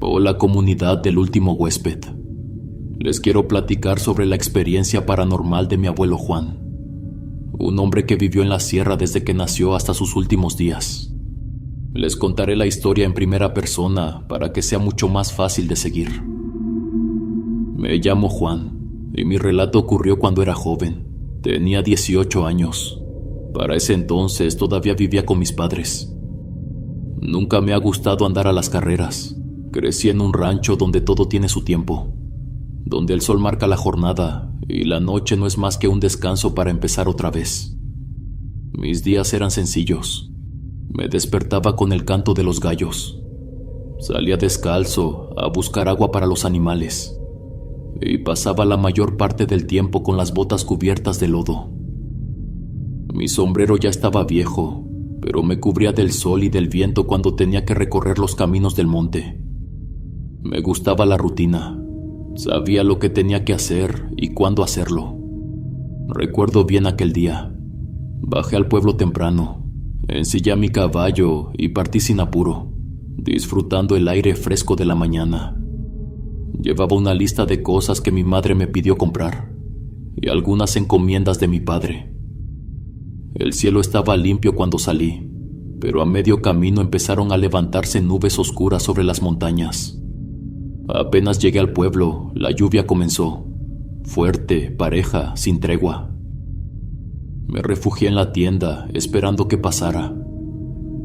Hola comunidad del último huésped. Les quiero platicar sobre la experiencia paranormal de mi abuelo Juan, un hombre que vivió en la sierra desde que nació hasta sus últimos días. Les contaré la historia en primera persona para que sea mucho más fácil de seguir. Me llamo Juan y mi relato ocurrió cuando era joven. Tenía 18 años. Para ese entonces todavía vivía con mis padres. Nunca me ha gustado andar a las carreras. Crecí en un rancho donde todo tiene su tiempo, donde el sol marca la jornada y la noche no es más que un descanso para empezar otra vez. Mis días eran sencillos. Me despertaba con el canto de los gallos. Salía descalzo a buscar agua para los animales y pasaba la mayor parte del tiempo con las botas cubiertas de lodo. Mi sombrero ya estaba viejo, pero me cubría del sol y del viento cuando tenía que recorrer los caminos del monte. Me gustaba la rutina. Sabía lo que tenía que hacer y cuándo hacerlo. Recuerdo bien aquel día. Bajé al pueblo temprano, ensillé a mi caballo y partí sin apuro, disfrutando el aire fresco de la mañana. Llevaba una lista de cosas que mi madre me pidió comprar y algunas encomiendas de mi padre. El cielo estaba limpio cuando salí, pero a medio camino empezaron a levantarse nubes oscuras sobre las montañas. Apenas llegué al pueblo, la lluvia comenzó, fuerte, pareja, sin tregua. Me refugié en la tienda, esperando que pasara,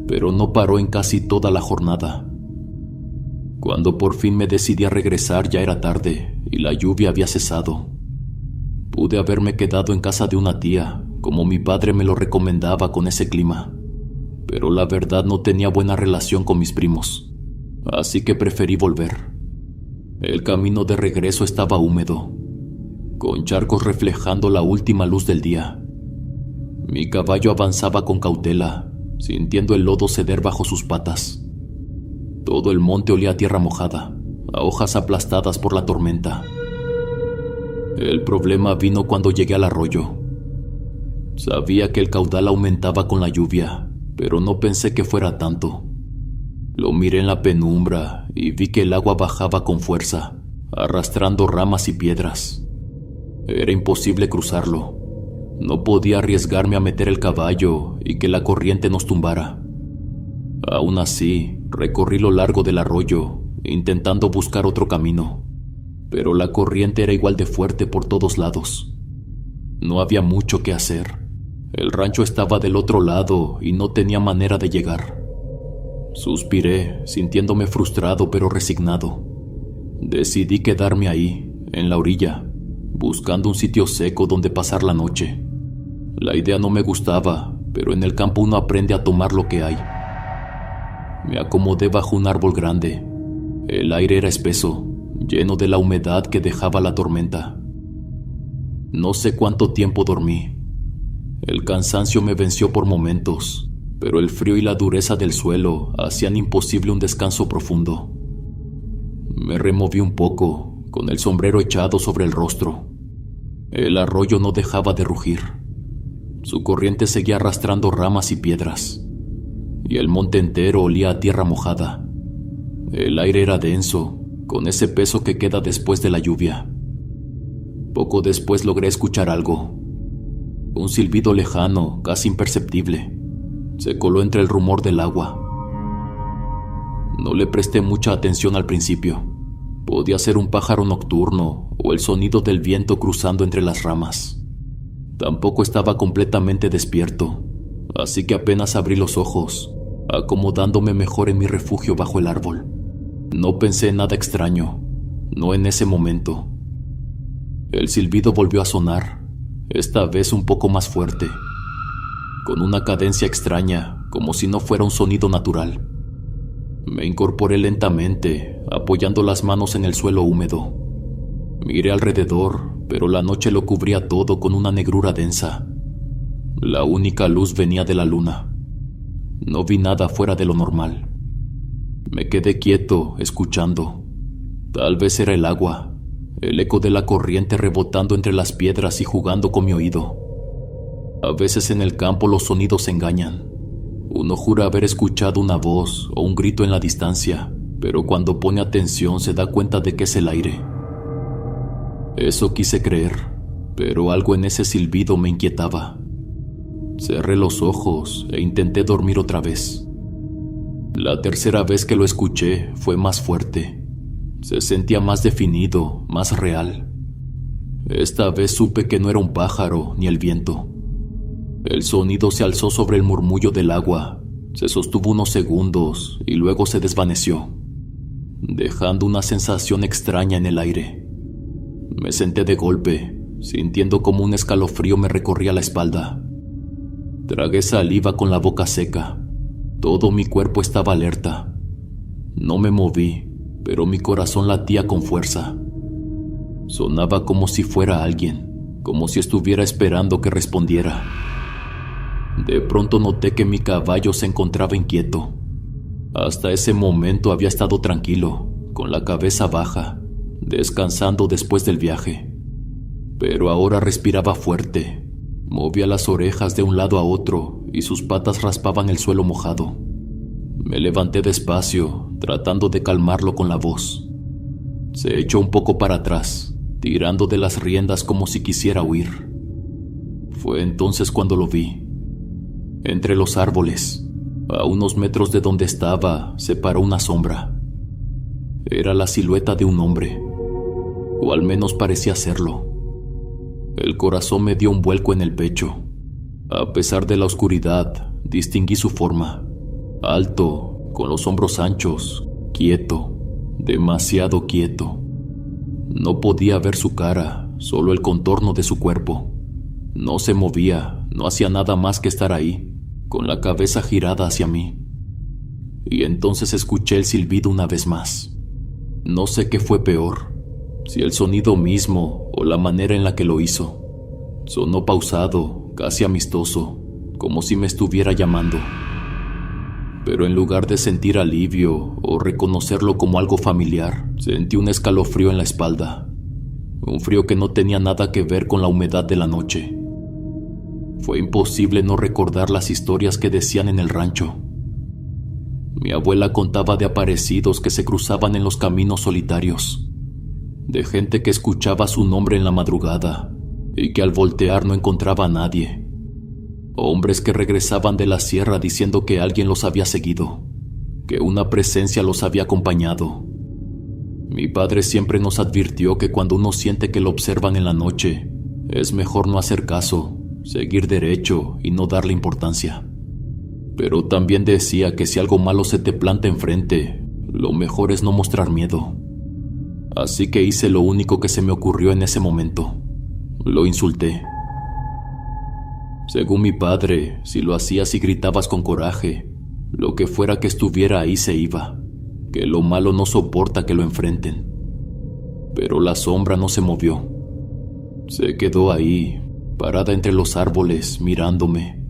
pero no paró en casi toda la jornada. Cuando por fin me decidí a regresar ya era tarde y la lluvia había cesado. Pude haberme quedado en casa de una tía, como mi padre me lo recomendaba con ese clima, pero la verdad no tenía buena relación con mis primos, así que preferí volver. El camino de regreso estaba húmedo, con charcos reflejando la última luz del día. Mi caballo avanzaba con cautela, sintiendo el lodo ceder bajo sus patas. Todo el monte olía a tierra mojada, a hojas aplastadas por la tormenta. El problema vino cuando llegué al arroyo. Sabía que el caudal aumentaba con la lluvia, pero no pensé que fuera tanto. Lo miré en la penumbra y vi que el agua bajaba con fuerza, arrastrando ramas y piedras. Era imposible cruzarlo. No podía arriesgarme a meter el caballo y que la corriente nos tumbara. Aún así, recorrí lo largo del arroyo, intentando buscar otro camino, pero la corriente era igual de fuerte por todos lados. No había mucho que hacer. El rancho estaba del otro lado y no tenía manera de llegar. Suspiré, sintiéndome frustrado pero resignado. Decidí quedarme ahí, en la orilla, buscando un sitio seco donde pasar la noche. La idea no me gustaba, pero en el campo uno aprende a tomar lo que hay. Me acomodé bajo un árbol grande. El aire era espeso, lleno de la humedad que dejaba la tormenta. No sé cuánto tiempo dormí. El cansancio me venció por momentos, pero el frío y la dureza del suelo hacían imposible un descanso profundo. Me removí un poco, con el sombrero echado sobre el rostro. El arroyo no dejaba de rugir. Su corriente seguía arrastrando ramas y piedras, y el monte entero olía a tierra mojada. El aire era denso, con ese peso que queda después de la lluvia. Poco después logré escuchar algo. Un silbido lejano, casi imperceptible. Se coló entre el rumor del agua. No le presté mucha atención al principio. Podía ser un pájaro nocturno o el sonido del viento cruzando entre las ramas. Tampoco estaba completamente despierto, así que apenas abrí los ojos, acomodándome mejor en mi refugio bajo el árbol. No pensé en nada extraño, no en ese momento. El silbido volvió a sonar, esta vez un poco más fuerte, con una cadencia extraña, como si no fuera un sonido natural. Me incorporé lentamente, apoyando las manos en el suelo húmedo. Miré alrededor, pero la noche lo cubría todo con una negrura densa. La única luz venía de la luna. No vi nada fuera de lo normal. Me quedé quieto, escuchando. Tal vez era el agua, el eco de la corriente rebotando entre las piedras y jugando con mi oído. A veces en el campo los sonidos engañan. Uno jura haber escuchado una voz o un grito en la distancia, pero cuando pone atención se da cuenta de que es el aire. Eso quise creer, pero algo en ese silbido me inquietaba. Cerré los ojos e intenté dormir otra vez. La tercera vez que lo escuché fue más fuerte. Se sentía más definido, más real. Esta vez supe que no era un pájaro ni el viento. El sonido se alzó sobre el murmullo del agua, se sostuvo unos segundos y luego se desvaneció, dejando una sensación extraña en el aire. Me senté de golpe, sintiendo como un escalofrío me recorría la espalda. Tragué saliva con la boca seca. Todo mi cuerpo estaba alerta. No me moví, pero mi corazón latía con fuerza. Sonaba como si fuera alguien, como si estuviera esperando que respondiera. De pronto noté que mi caballo se encontraba inquieto. Hasta ese momento había estado tranquilo, con la cabeza baja, descansando después del viaje. Pero ahora respiraba fuerte, movía las orejas de un lado a otro y sus patas raspaban el suelo mojado. Me levanté despacio, tratando de calmarlo con la voz. Se echó un poco para atrás, tirando de las riendas como si quisiera huir. Fue entonces cuando lo vi. Entre los árboles, a unos metros de donde estaba, se paró una sombra. Era la silueta de un hombre, o al menos parecía serlo. El corazón me dio un vuelco en el pecho. A pesar de la oscuridad, distinguí su forma. Alto, con los hombros anchos, quieto, demasiado quieto. No podía ver su cara, solo el contorno de su cuerpo. No se movía, no hacía nada más que estar ahí, con la cabeza girada hacia mí. Y entonces escuché el silbido una vez más. No sé qué fue peor, si el sonido mismo o la manera en la que lo hizo. Sonó pausado, casi amistoso, como si me estuviera llamando. Pero en lugar de sentir alivio o reconocerlo como algo familiar, sentí un escalofrío en la espalda. Un frío que no tenía nada que ver con la humedad de la noche. Fue imposible no recordar las historias que decían en el rancho. Mi abuela contaba de aparecidos que se cruzaban en los caminos solitarios, de gente que escuchaba su nombre en la madrugada y que al voltear no encontraba a nadie. Hombres que regresaban de la sierra diciendo que alguien los había seguido, que una presencia los había acompañado. Mi padre siempre nos advirtió que cuando uno siente que lo observan en la noche, es mejor no hacer caso, seguir derecho y no darle importancia. Pero también decía que si algo malo se te planta enfrente, lo mejor es no mostrar miedo. Así que hice lo único que se me ocurrió en ese momento. Lo insulté. Según mi padre, si lo hacías y gritabas con coraje, lo que fuera que estuviera ahí se iba, que lo malo no soporta que lo enfrenten. Pero la sombra no se movió. Se quedó ahí, parada entre los árboles, mirándome,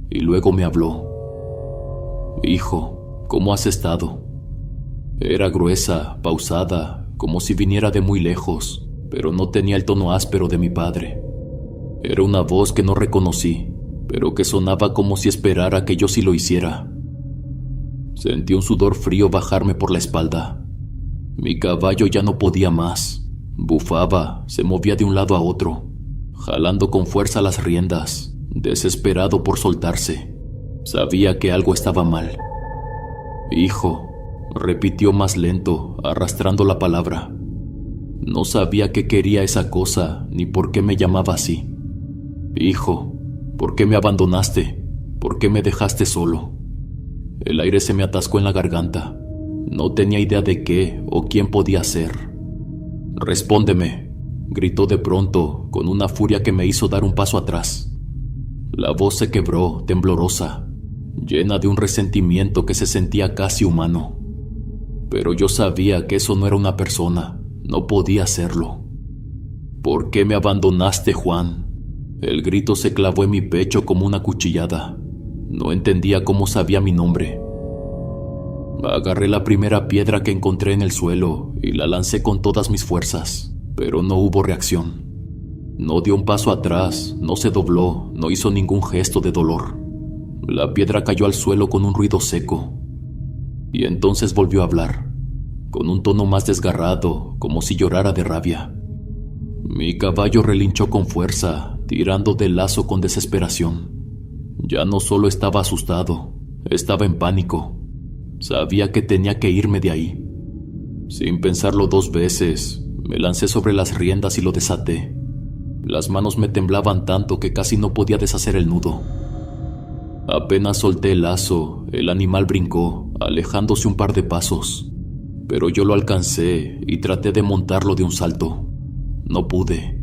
y luego me habló. «Hijo, ¿cómo has estado?» Era gruesa, pausada, como si viniera de muy lejos, pero no tenía el tono áspero de mi padre. Era una voz que no reconocí, pero que sonaba como si esperara que yo sí lo hiciera. Sentí un sudor frío bajarme por la espalda. Mi caballo ya no podía más. Bufaba, se movía de un lado a otro, jalando con fuerza las riendas, desesperado por soltarse. Sabía que algo estaba mal. «Hijo», repitió más lento, arrastrando la palabra. No sabía qué quería esa cosa, ni por qué me llamaba así. «Hijo, ¿por qué me abandonaste? ¿Por qué me dejaste solo?» El aire se me atascó en la garganta. No tenía idea de qué o quién podía ser. «Respóndeme», gritó de pronto, con una furia que me hizo dar un paso atrás. La voz se quebró, temblorosa, llena de un resentimiento que se sentía casi humano. Pero yo sabía que eso no era una persona, no podía serlo. «¿Por qué me abandonaste, Juan?» El grito se clavó en mi pecho como una cuchillada. No entendía cómo sabía mi nombre. Agarré la primera piedra que encontré en el suelo y la lancé con todas mis fuerzas, pero no hubo reacción. No dio un paso atrás, no se dobló, no hizo ningún gesto de dolor. La piedra cayó al suelo con un ruido seco. Y entonces volvió a hablar. con un tono más desgarrado, como si llorara de rabia. Mi caballo relinchó con fuerza, tirando del lazo con desesperación. Ya no solo estaba asustado, estaba en pánico. Sabía que tenía que irme de ahí. Sin pensarlo 2 veces, me lancé sobre las riendas y lo desaté. Las manos me temblaban tanto que casi no podía deshacer el nudo. Apenas solté el lazo, el animal brincó, alejándose un par de pasos. Pero yo lo alcancé y traté de montarlo de un salto. No pude.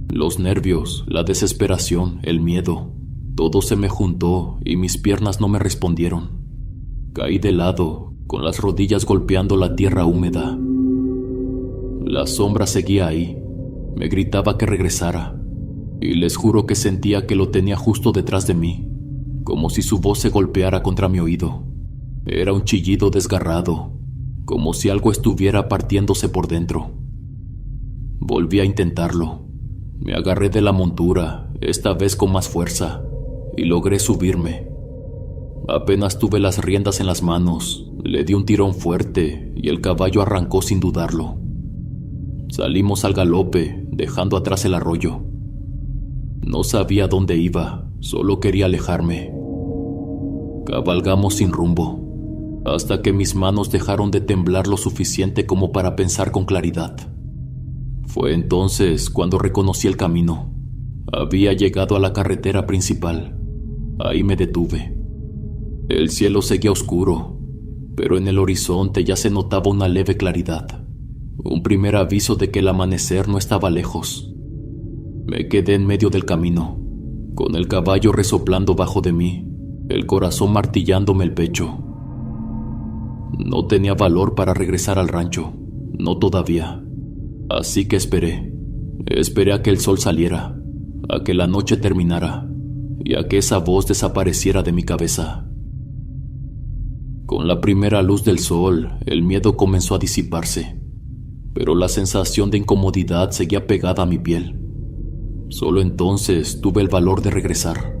Los nervios, la desesperación, el miedo, todo se me juntó y mis piernas no me respondieron. Caí de lado, con las rodillas golpeando la tierra húmeda. La sombra seguía ahí. Me gritaba que regresara, y les juro que sentía que lo tenía justo detrás de mí, como si su voz se golpeara contra mi oído. Era un chillido desgarrado, como si algo estuviera partiéndose por dentro. Volví a intentarlo. Me agarré de la montura, esta vez con más fuerza, y logré subirme. Apenas tuve las riendas en las manos, le di un tirón fuerte y el caballo arrancó sin dudarlo. Salimos al galope, dejando atrás el arroyo. No sabía dónde iba, solo quería alejarme. Cabalgamos sin rumbo, hasta que mis manos dejaron de temblar lo suficiente como para pensar con claridad. Fue entonces cuando reconocí el camino. Había llegado a la carretera principal. Ahí me detuve. El cielo seguía oscuro, pero en el horizonte ya se notaba una leve claridad. Un primer aviso de que el amanecer no estaba lejos. Me quedé en medio del camino, con el caballo resoplando bajo de mí, el corazón martillándome el pecho. No tenía valor para regresar al rancho, no todavía. Así que esperé. Esperé a que el sol saliera, a que la noche terminara y a que esa voz desapareciera de mi cabeza. Con la primera luz del sol, el miedo comenzó a disiparse, pero la sensación de incomodidad seguía pegada a mi piel. Solo entonces tuve el valor de regresar.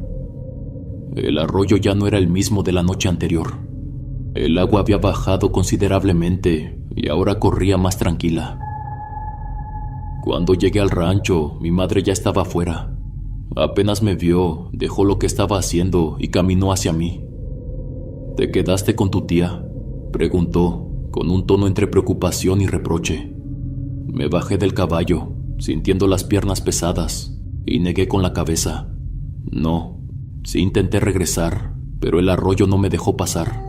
El arroyo ya no era el mismo de la noche anterior. El agua había bajado considerablemente y ahora corría más tranquila. Cuando llegué al rancho, mi madre ya estaba afuera. Apenas me vio, dejó lo que estaba haciendo y caminó hacia mí. ¿Te quedaste con tu tía?, preguntó, con un tono entre preocupación y reproche. Me bajé del caballo, sintiendo las piernas pesadas, y negué con la cabeza. No, sí intenté regresar, pero el arroyo no me dejó pasar.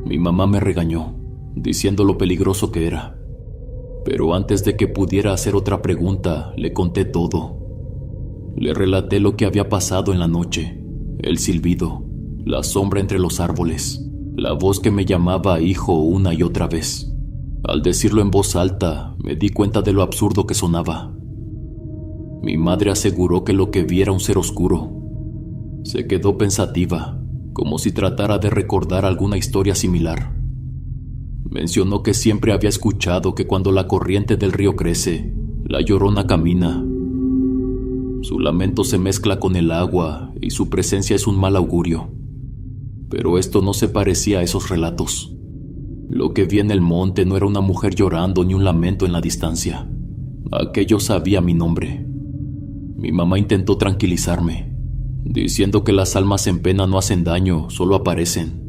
Mi mamá me regañó, diciendo lo peligroso que era. Pero antes de que pudiera hacer otra pregunta, le conté todo. Le relaté lo que había pasado en la noche, el silbido, la sombra entre los árboles, la voz que me llamaba hijo una y otra vez. Al decirlo en voz alta, me di cuenta de lo absurdo que sonaba. Mi madre aseguró que lo que vi era un ser oscuro. Se quedó pensativa, como si tratara de recordar alguna historia similar. Mencionó que siempre había escuchado que cuando la corriente del río crece, la Llorona camina. Su lamento se mezcla con el agua y su presencia es un mal augurio. Pero esto no se parecía a esos relatos. Lo que vi en el monte no era una mujer llorando ni un lamento en la distancia. Aquello sabía mi nombre. Mi mamá intentó tranquilizarme, diciendo que las almas en pena no hacen daño, solo aparecen.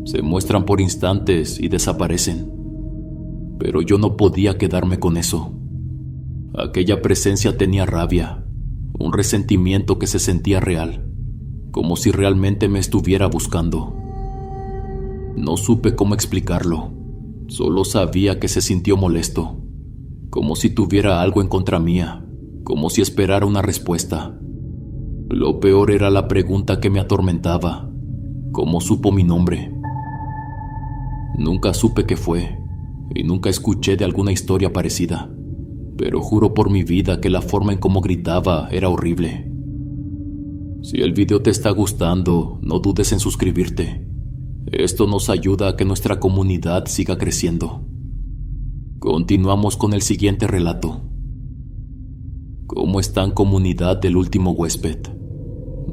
Se muestran por instantes y desaparecen. Pero yo no podía quedarme con eso. Aquella presencia tenía rabia, un resentimiento que se sentía real, como si realmente me estuviera buscando. No supe cómo explicarlo, solo sabía que se sintió molesto, como si tuviera algo en contra mía, como si esperara una respuesta. Lo peor era la pregunta que me atormentaba: ¿cómo supo mi nombre? Nunca supe qué fue, y nunca escuché de alguna historia parecida, pero juro por mi vida que la forma en cómo gritaba era horrible. Si el video te está gustando, no dudes en suscribirte. Esto nos ayuda a que nuestra comunidad siga creciendo. Continuamos con el siguiente relato. ¿Cómo están, comunidad del último huésped?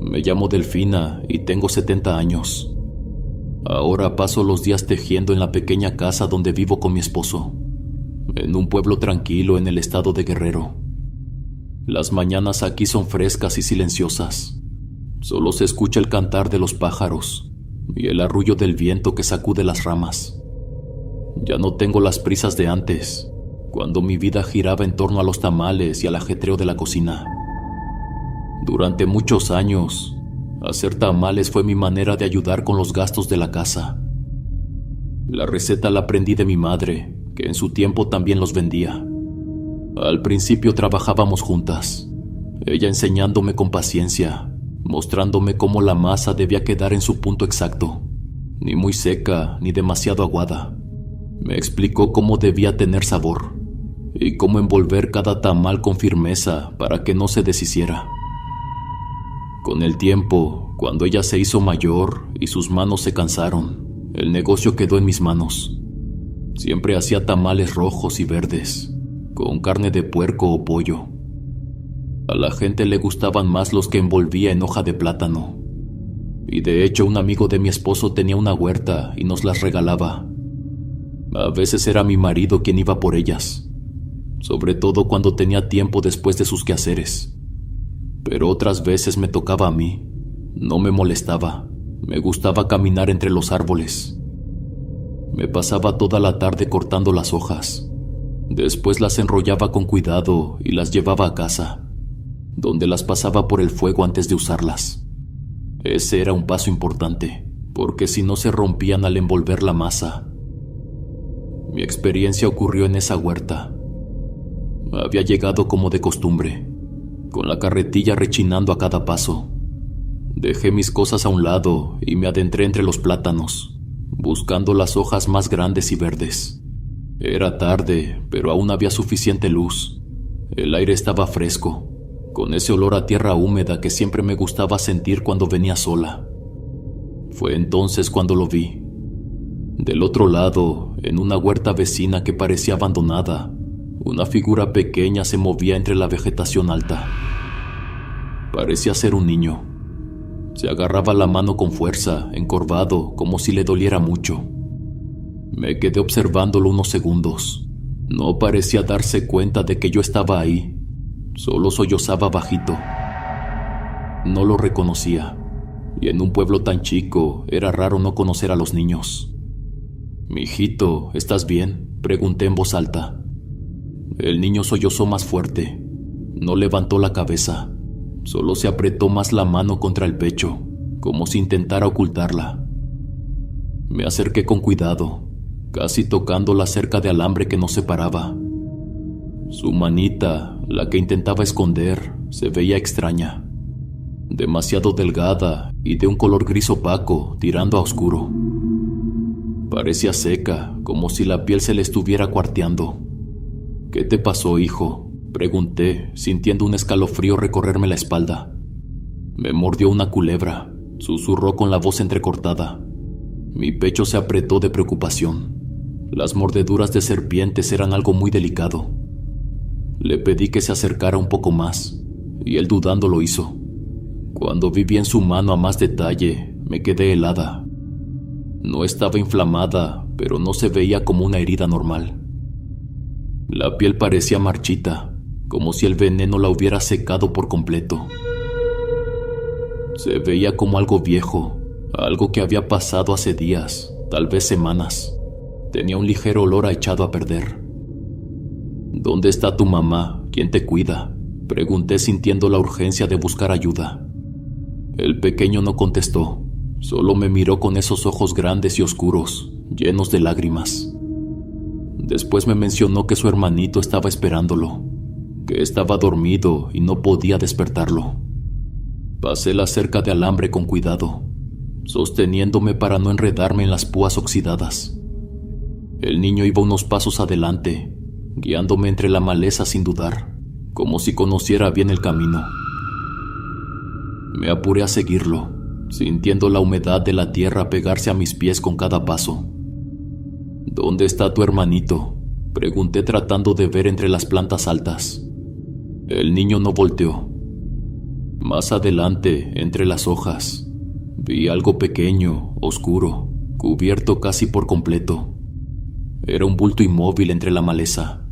Me llamo Delfina y tengo 70 años. Ahora paso los días tejiendo en la pequeña casa donde vivo con mi esposo, en un pueblo tranquilo en el estado de Guerrero. Las mañanas aquí son frescas y silenciosas. Solo se escucha el cantar de los pájaros y el arrullo del viento que sacude las ramas. Ya no tengo las prisas de antes, cuando mi vida giraba en torno a los tamales y al ajetreo de la cocina. Durante muchos años, hacer tamales fue mi manera de ayudar con los gastos de la casa. La receta la aprendí de mi madre, que en su tiempo también los vendía. Al principio trabajábamos juntas, ella enseñándome con paciencia, mostrándome cómo la masa debía quedar en su punto exacto, ni muy seca ni demasiado aguada. Me explicó cómo debía tener sabor y cómo envolver cada tamal con firmeza para que no se deshiciera. Con el tiempo, cuando ella se hizo mayor y sus manos se cansaron, el negocio quedó en mis manos. Siempre hacía tamales rojos y verdes, con carne de puerco o pollo. A la gente le gustaban más los que envolvía en hoja de plátano. Y de hecho, un amigo de mi esposo tenía una huerta y nos las regalaba. A veces era mi marido quien iba por ellas, sobre todo cuando tenía tiempo después de sus quehaceres. Pero otras veces me tocaba a mí. No me molestaba. Me gustaba caminar entre los árboles. Me pasaba toda la tarde cortando las hojas. Después las enrollaba con cuidado y las llevaba a casa, donde las pasaba por el fuego antes de usarlas. Ese era un paso importante, porque si no se rompían al envolver la masa. Mi experiencia ocurrió en esa huerta. Había llegado como de costumbre, con la carretilla rechinando a cada paso. Dejé mis cosas a un lado y me adentré entre los plátanos, buscando las hojas más grandes y verdes. Era tarde, pero aún había suficiente luz. El aire estaba fresco, con ese olor a tierra húmeda que siempre me gustaba sentir cuando venía sola. Fue entonces cuando lo vi. Del otro lado, en una huerta vecina que parecía abandonada, una figura pequeña se movía entre la vegetación alta. Parecía ser un niño. Se agarraba la mano con fuerza, encorvado, como si le doliera mucho. Me quedé observándolo unos segundos. No parecía darse cuenta de que yo estaba ahí. Solo sollozaba bajito. No lo reconocía, y en un pueblo tan chico era raro no conocer a los niños. «Mijito, ¿estás bien?», pregunté en voz alta. El niño sollozó más fuerte. No levantó la cabeza. Solo se apretó más la mano contra el pecho, como si intentara ocultarla. Me acerqué con cuidado, casi tocando la cerca de alambre que nos separaba. Su manita, la que intentaba esconder, se veía extraña, demasiado delgada y de un color gris opaco, tirando a oscuro. Parecía seca, como si la piel se le estuviera cuarteando. «¿Qué te pasó, hijo?», pregunté, sintiendo un escalofrío recorrerme la espalda. «Me mordió una culebra», susurró con la voz entrecortada. Mi pecho se apretó de preocupación. Las mordeduras de serpientes eran algo muy delicado. Le pedí que se acercara un poco más, y él dudando lo hizo. Cuando vi bien su mano a más detalle, me quedé helada. No estaba inflamada, pero no se veía como una herida normal. La piel parecía marchita, como si el veneno la hubiera secado por completo. Se veía como algo viejo, algo que había pasado hace días, tal vez semanas. Tenía un ligero olor a echado a perder. «¿Dónde está tu mamá? ¿Quién te cuida?», pregunté sintiendo la urgencia de buscar ayuda. El pequeño no contestó, solo me miró con esos ojos grandes y oscuros, llenos de lágrimas. Después me mencionó que su hermanito estaba esperándolo, que estaba dormido y no podía despertarlo. Pasé la cerca de alambre con cuidado, sosteniéndome para no enredarme en las púas oxidadas. El niño iba unos pasos adelante, guiándome entre la maleza sin dudar, como si conociera bien el camino. Me apuré a seguirlo, sintiendo la humedad de la tierra pegarse a mis pies con cada paso. «¿Dónde está tu hermanito?», pregunté tratando de ver entre las plantas altas. El niño no volteó. Más adelante, entre las hojas, vi algo pequeño, oscuro, cubierto casi por completo. Era un bulto inmóvil entre la maleza.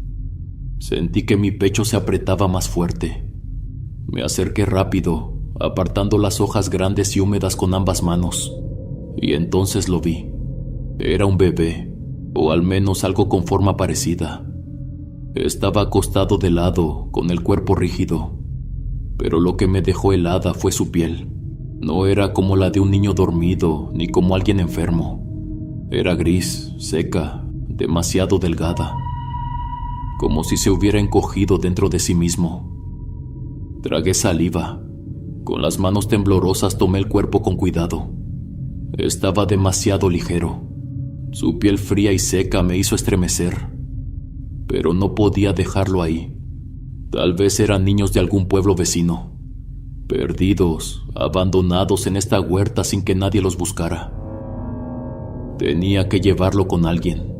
Sentí que mi pecho se apretaba más fuerte. Me acerqué rápido, apartando las hojas grandes y húmedas con ambas manos, y entonces lo vi. Era un bebé, o al menos algo con forma parecida. Estaba acostado de lado, con el cuerpo rígido, pero lo que me dejó helada fue su piel. No era como la de un niño dormido, ni como alguien enfermo. Era gris, seca, demasiado delgada, como si se hubiera encogido dentro de sí mismo. Tragué saliva. Con las manos temblorosas tomé el cuerpo con cuidado. Estaba demasiado ligero. Su piel fría y seca me hizo estremecer, pero no podía dejarlo ahí. Tal vez eran niños de algún pueblo vecino, perdidos, abandonados en esta huerta sin que nadie los buscara. Tenía que llevarlo con alguien,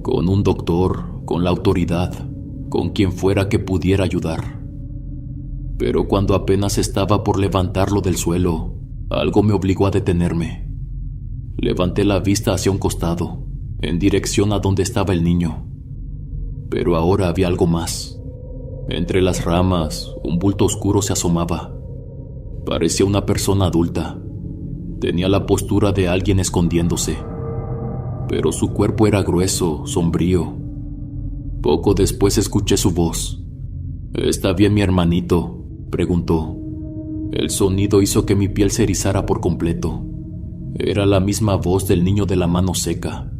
con un doctor, con la autoridad, con quien fuera que pudiera ayudar. Pero cuando apenas estaba por levantarlo del suelo, algo me obligó a detenerme. Levanté la vista hacia un costado, en dirección a donde estaba el niño. Pero ahora había algo más. Entre las ramas, un bulto oscuro se asomaba. Parecía una persona adulta. Tenía la postura de alguien escondiéndose, pero su cuerpo era grueso, sombrío. Poco después escuché su voz. «¿Está bien mi hermanito?», preguntó. El sonido hizo que mi piel se erizara por completo. Era la misma voz del niño de la mano seca,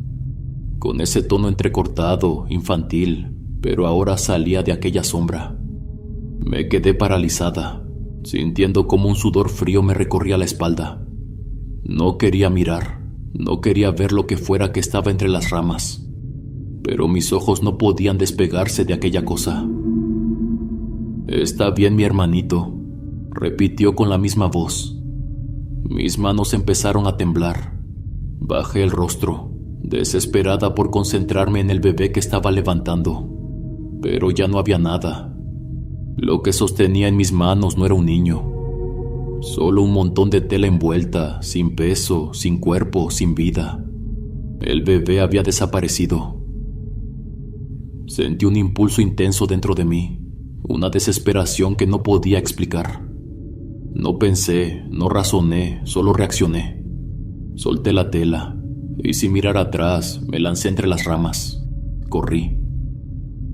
con ese tono entrecortado, infantil, pero ahora salía de aquella sombra. Me quedé paralizada, sintiendo como un sudor frío me recorría la espalda. No quería mirar, no quería ver lo que fuera que estaba entre las ramas, pero mis ojos no podían despegarse de aquella cosa. «Está bien mi hermanito», repitió con la misma voz. Mis manos empezaron a temblar. Bajé el rostro, desesperada por concentrarme en el bebé que estaba levantando, pero ya no había nada. Lo que sostenía en mis manos no era un niño, solo un montón de tela envuelta, sin peso, sin cuerpo, sin vida. El bebé había desaparecido. Sentí un impulso intenso dentro de mí, una desesperación que no podía explicar. No pensé, no razoné, solo reaccioné. Solté la tela y sin mirar atrás me lancé entre las ramas. Corrí.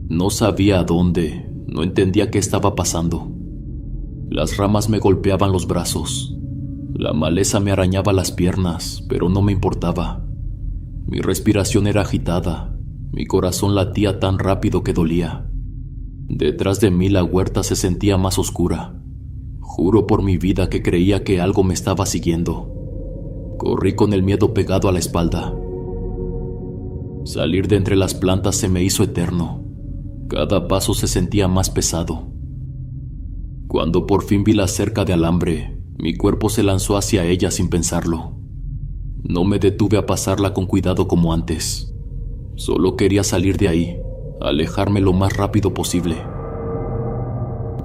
No sabía a dónde, no entendía qué estaba pasando. Las ramas me golpeaban los brazos. La maleza me arañaba las piernas, pero no me importaba. Mi respiración era agitada, mi corazón latía tan rápido que dolía. Detrás de mí la huerta se sentía más oscura. Juro por mi vida que creía que algo me estaba siguiendo. Corrí con el miedo pegado a la espalda. Salir de entre las plantas se me hizo eterno. Cada paso se sentía más pesado. Cuando por fin vi la cerca de alambre, mi cuerpo se lanzó hacia ella sin pensarlo. No me detuve a pasarla con cuidado como antes. Solo quería salir de ahí, alejarme lo más rápido posible.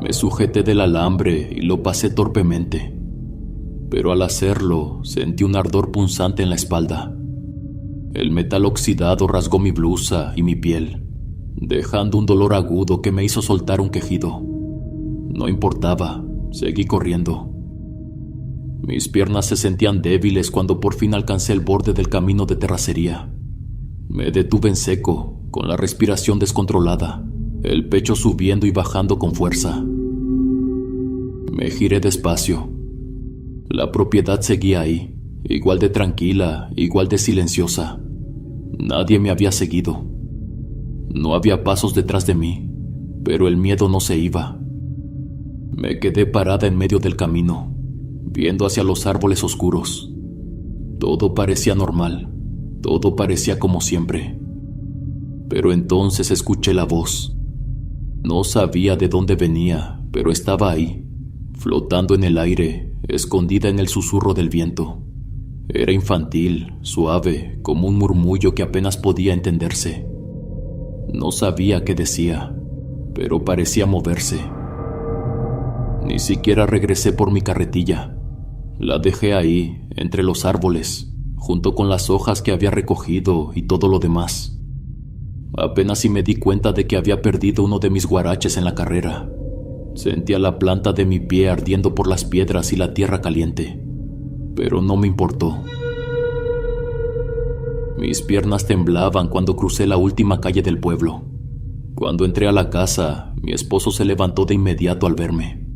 Me sujeté del alambre y lo pasé torpemente, pero al hacerlo sentí un ardor punzante en la espalda. El metal oxidado rasgó mi blusa y mi piel, dejando un dolor agudo que me hizo soltar un quejido. No importaba, seguí corriendo. Mis piernas se sentían débiles cuando por fin alcancé el borde del camino de terracería. Me detuve en seco, con la respiración descontrolada, el pecho subiendo y bajando con fuerza. Me giré despacio. La propiedad seguía ahí, igual de tranquila, igual de silenciosa. Nadie me había seguido. No había pasos detrás de mí, pero el miedo no se iba. Me quedé parada en medio del camino, viendo hacia los árboles oscuros. Todo parecía normal, todo parecía como siempre. Pero entonces escuché la voz. No sabía de dónde venía, pero estaba ahí, flotando en el aire, escondida en el susurro del viento. Era infantil, suave, como un murmullo que apenas podía entenderse. No sabía qué decía, pero parecía moverse. Ni siquiera regresé por mi carretilla. La dejé ahí, entre los árboles, junto con las hojas que había recogido y todo lo demás. Apenas si me di cuenta de que había perdido uno de mis guaraches en la carrera. Sentía la planta de mi pie ardiendo por las piedras y la tierra caliente, pero no me importó. Mis piernas temblaban cuando crucé la última calle del pueblo. Cuando entré a la casa, mi esposo se levantó de inmediato al verme.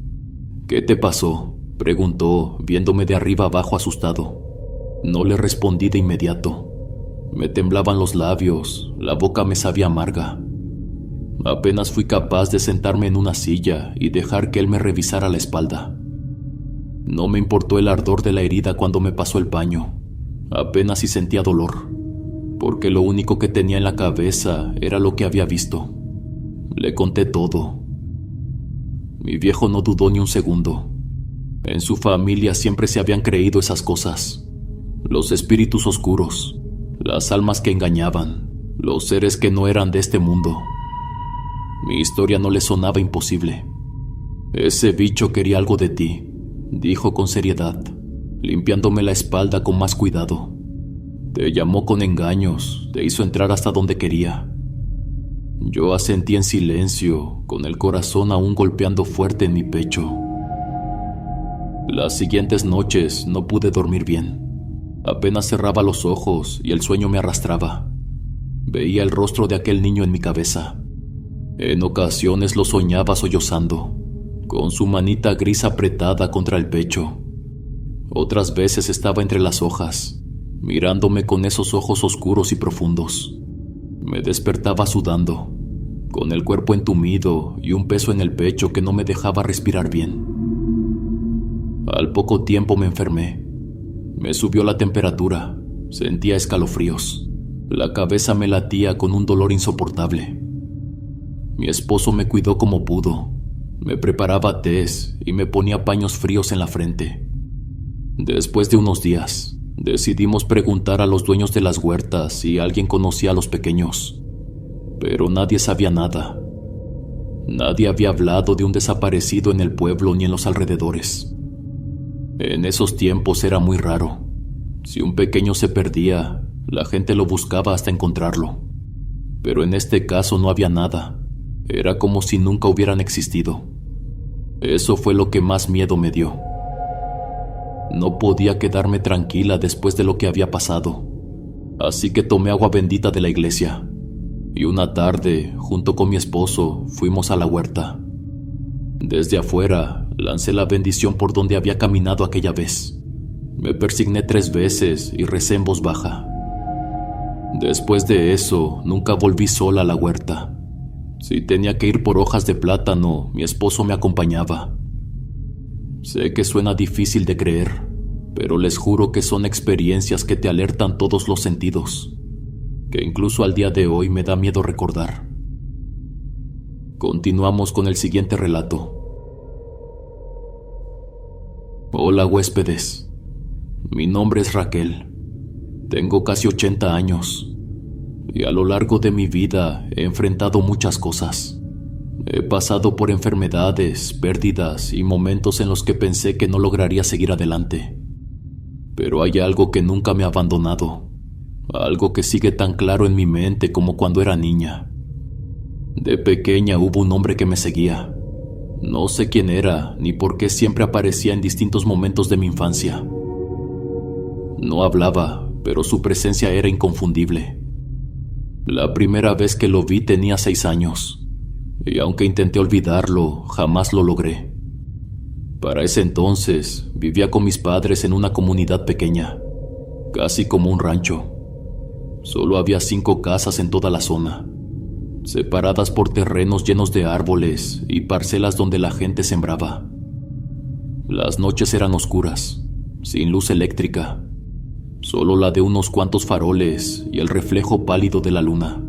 «¿Qué te pasó?», preguntó, viéndome de arriba abajo asustado. No le respondí de inmediato. Me temblaban los labios, la boca me sabía amarga. Apenas fui capaz de sentarme en una silla y dejar que él me revisara la espalda. No me importó el ardor de la herida cuando me pasó el paño. Apenas si sentía dolor, porque lo único que tenía en la cabeza era lo que había visto. Le conté todo. Mi viejo no dudó ni un segundo. En su familia siempre se habían creído esas cosas. Los espíritus oscuros, las almas que engañaban, los seres que no eran de este mundo. Mi historia no le sonaba imposible. «Ese bicho quería algo de ti», dijo con seriedad, limpiándome la espalda con más cuidado. «Te llamó con engaños, te hizo entrar hasta donde quería». Yo asentí en silencio, con el corazón aún golpeando fuerte en mi pecho. Las siguientes noches no pude dormir bien. Apenas cerraba los ojos y el sueño me arrastraba. Veía el rostro de aquel niño en mi cabeza. En ocasiones lo soñaba sollozando, con su manita gris apretada contra el pecho. Otras veces estaba entre las hojas, mirándome con esos ojos oscuros y profundos. Me despertaba sudando, con el cuerpo entumido y un peso en el pecho que no me dejaba respirar bien. Al poco tiempo me enfermé. Me subió la temperatura, sentía escalofríos. La cabeza me latía con un dolor insoportable. Mi esposo me cuidó como pudo. Me preparaba tés y me ponía paños fríos en la frente. Después de unos días, decidimos preguntar a los dueños de las huertas si alguien conocía a los pequeños, pero nadie sabía nada. Nadie había hablado de un desaparecido en el pueblo ni en los alrededores. En esos tiempos era muy raro. Si un pequeño se perdía, la gente lo buscaba hasta encontrarlo. Pero en este caso no había nada. Era como si nunca hubieran existido. Eso fue lo que más miedo me dio. No podía quedarme tranquila después de lo que había pasado. Así que tomé agua bendita de la iglesia. Y una tarde, junto con mi esposo, fuimos a la huerta. Desde afuera, lancé la bendición por donde había caminado aquella vez. Me persigné 3 veces y recé en voz baja. Después de eso, nunca volví sola a la huerta. Si tenía que ir por hojas de plátano, mi esposo me acompañaba. Sé que suena difícil de creer, pero les juro que son experiencias que te alertan todos los sentidos, que incluso al día de hoy me da miedo recordar. Continuamos con el siguiente relato. Hola huéspedes, mi nombre es Raquel. Tengo casi 80 años. Y a lo largo de mi vida he enfrentado muchas cosas. He pasado por enfermedades, pérdidas y momentos en los que pensé que no lograría seguir adelante. Pero hay algo que nunca me ha abandonado, algo que sigue tan claro en mi mente como cuando era niña. De pequeña hubo un hombre que me seguía. No sé quién era ni por qué siempre aparecía en distintos momentos de mi infancia. No hablaba, pero su presencia era inconfundible. La primera vez que lo vi tenía 6 años, y aunque intenté olvidarlo, jamás lo logré. Para ese entonces, vivía con mis padres en una comunidad pequeña, casi como un rancho. Solo había 5 casas en toda la zona, separadas por terrenos llenos de árboles y parcelas donde la gente sembraba. Las noches eran oscuras, sin luz eléctrica, solo la de unos cuantos faroles y el reflejo pálido de la luna.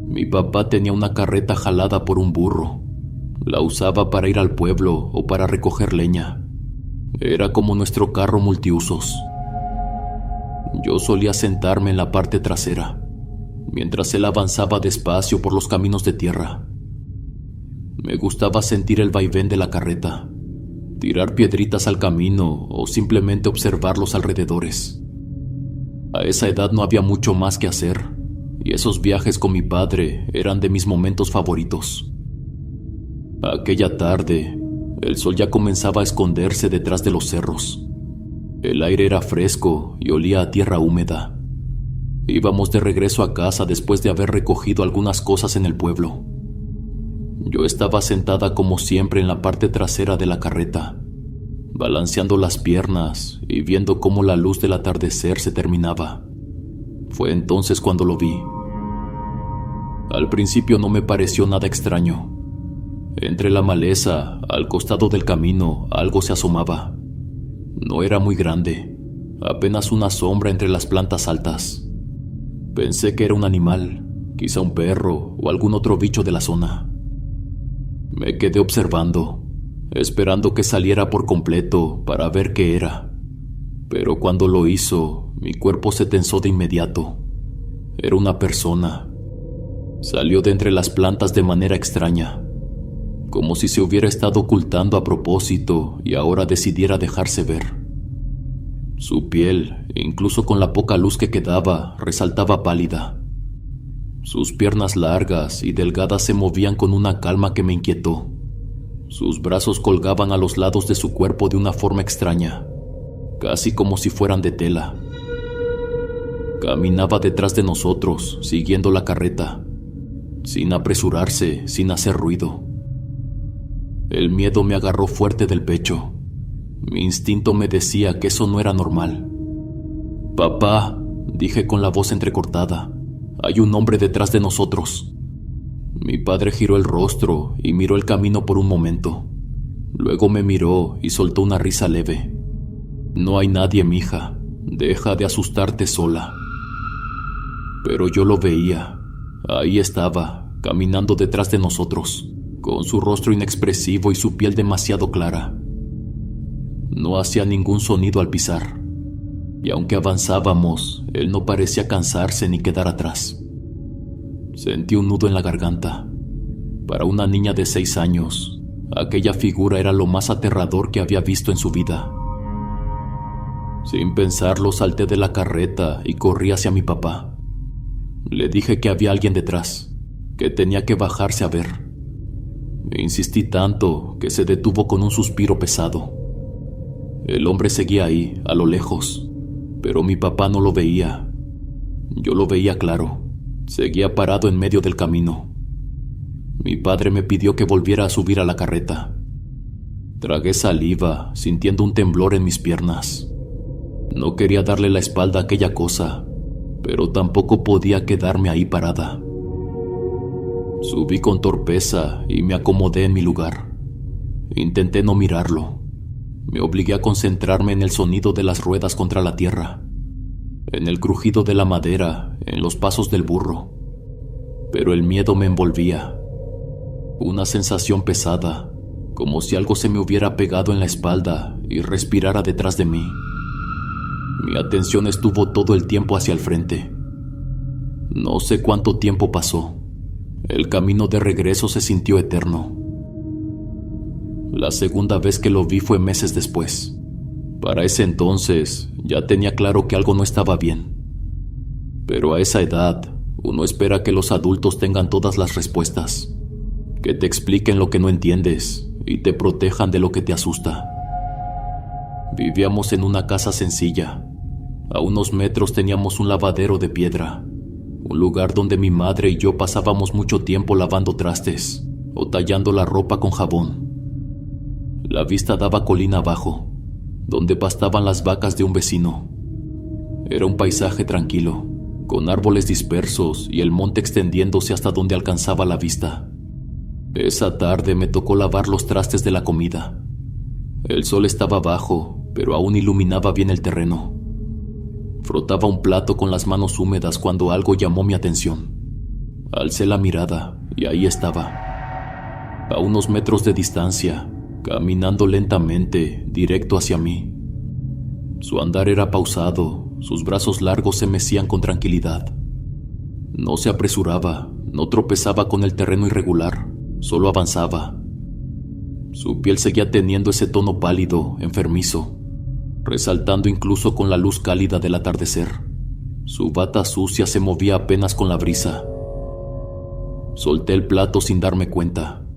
Mi papá tenía una carreta jalada por un burro. La usaba para ir al pueblo o para recoger leña. Era como nuestro carro multiusos. Yo solía sentarme en la parte trasera, mientras él avanzaba despacio por los caminos de tierra. Me gustaba sentir el vaivén de la carreta, tirar piedritas al camino o simplemente observar los alrededores. A esa edad no había mucho más que hacer, y esos viajes con mi padre eran de mis momentos favoritos. Aquella tarde, el sol ya comenzaba a esconderse detrás de los cerros. El aire era fresco y olía a tierra húmeda. Íbamos de regreso a casa después de haber recogido algunas cosas en el pueblo. Yo estaba sentada como siempre en la parte trasera de la carreta, balanceando las piernas y viendo cómo la luz del atardecer se terminaba. Fue entonces cuando lo vi. Al principio no me pareció nada extraño. Entre la maleza, al costado del camino, algo se asomaba. No era muy grande, apenas una sombra entre las plantas altas. Pensé que era un animal, quizá un perro o algún otro bicho de la zona. Me quedé observando, esperando que saliera por completo para ver qué era. Pero cuando lo hizo, mi cuerpo se tensó de inmediato. Era una persona. Salió de entre las plantas de manera extraña, como si se hubiera estado ocultando a propósito y ahora decidiera dejarse ver. Su piel, incluso con la poca luz que quedaba, resaltaba pálida. Sus piernas largas y delgadas se movían con una calma que me inquietó. Sus brazos colgaban a los lados de su cuerpo de una forma extraña, casi como si fueran de tela. Caminaba detrás de nosotros, siguiendo la carreta, sin apresurarse, sin hacer ruido. El miedo me agarró fuerte del pecho. Mi instinto me decía que eso no era normal. «Papá», dije con la voz entrecortada, «hay un hombre detrás de nosotros». Mi padre giró el rostro y miró el camino por un momento. Luego me miró y soltó una risa leve. «No hay nadie, mija. Deja de asustarte sola». Pero yo lo veía. Ahí estaba, caminando detrás de nosotros, con su rostro inexpresivo y su piel demasiado clara. No hacía ningún sonido al pisar, y aunque avanzábamos, él no parecía cansarse ni quedar atrás. Sentí un nudo en la garganta. Para una niña de 6 años, aquella figura era lo más aterrador que había visto en su vida. Sin pensarlo, salté de la carreta y corrí hacia mi papá. Le dije que había alguien detrás, que tenía que bajarse a ver. Insistí tanto que se detuvo con un suspiro pesado. El hombre seguía ahí, a lo lejos, pero mi papá no lo veía. Yo lo veía claro. Seguía parado en medio del camino. Mi padre me pidió que volviera a subir a la carreta. Tragué saliva, sintiendo un temblor en mis piernas. No quería darle la espalda a aquella cosa, pero tampoco podía quedarme ahí parada. Subí con torpeza y me acomodé en mi lugar. Intenté no mirarlo. Me obligué a concentrarme en el sonido de las ruedas contra la tierra, en el crujido de la madera, en los pasos del burro. Pero el miedo me envolvía. Una sensación pesada, como si algo se me hubiera pegado en la espalda y respirara detrás de mí. Mi atención estuvo todo el tiempo hacia el frente. No sé cuánto tiempo pasó. El camino de regreso se sintió eterno. La segunda vez que lo vi fue meses después. Para ese entonces ya tenía claro que algo no estaba bien. Pero a esa edad, uno espera que los adultos tengan todas las respuestas, que te expliquen lo que no entiendes y te protejan de lo que te asusta. Vivíamos en una casa sencilla. A unos metros teníamos un lavadero de piedra, un lugar donde mi madre y yo pasábamos mucho tiempo lavando trastes o tallando la ropa con jabón. La vista daba colina abajo, donde pastaban las vacas de un vecino. Era un paisaje tranquilo, con árboles dispersos y el monte extendiéndose hasta donde alcanzaba la vista. Esa tarde me tocó lavar los trastes de la comida. El sol estaba bajo, pero aún iluminaba bien el terreno. Frotaba un plato con las manos húmedas cuando algo llamó mi atención. Alcé la mirada y ahí estaba, a unos metros de distancia, caminando lentamente, directo hacia mí. Su andar era pausado, sus brazos largos se mecían con tranquilidad. No se apresuraba, no tropezaba con el terreno irregular, solo avanzaba. Su piel seguía teniendo ese tono pálido, enfermizo, resaltando incluso con la luz cálida del atardecer. Su bata sucia se movía apenas con la brisa. Solté el plato sin darme cuenta.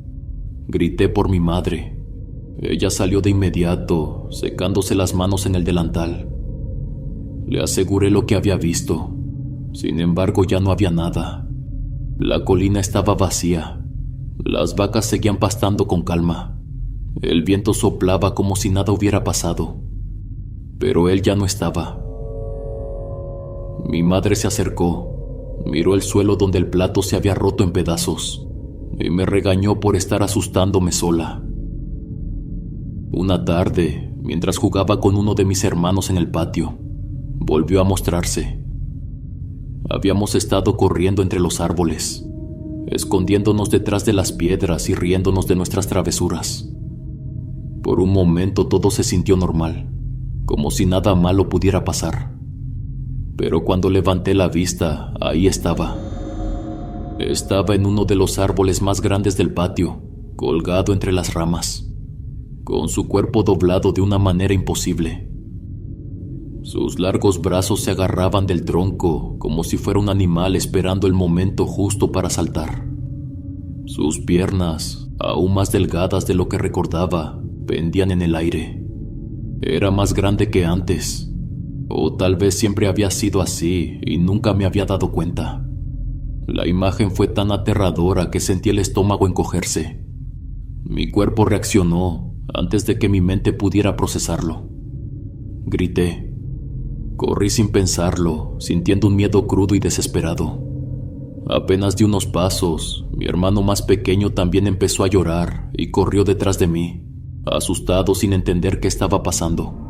Grité por mi madre. Ella salió de inmediato, secándose las manos en el delantal. Le aseguré lo que había visto. Sin embargo, ya no había nada. La colina estaba vacía. Las vacas seguían pastando con calma. El viento soplaba como si nada hubiera pasado. Pero él ya no estaba. Mi madre se acercó, miró el suelo donde el plato se había roto en pedazos y me regañó por estar asustándome sola. Una tarde, mientras jugaba con uno de mis hermanos en el patio, volvió a mostrarse. Habíamos estado corriendo entre los árboles, escondiéndonos detrás de las piedras y riéndonos de nuestras travesuras. Por un momento todo se sintió normal, como si nada malo pudiera pasar. Pero cuando levanté la vista, ahí estaba. Estaba en uno de los árboles más grandes del patio, colgado entre las ramas, con su cuerpo doblado de una manera imposible. Sus largos brazos se agarraban del tronco como si fuera un animal esperando el momento justo para saltar. Sus piernas, aún más delgadas de lo que recordaba, pendían en el aire. Era más grande que antes. O tal vez siempre había sido así y nunca me había dado cuenta. La imagen fue tan aterradora que sentí el estómago encogerse. Mi cuerpo reaccionó antes de que mi mente pudiera procesarlo. Grité. Corrí sin pensarlo, sintiendo un miedo crudo y desesperado. Apenas di unos pasos, mi hermano más pequeño también empezó a llorar y corrió detrás de mí, asustado sin entender qué estaba pasando.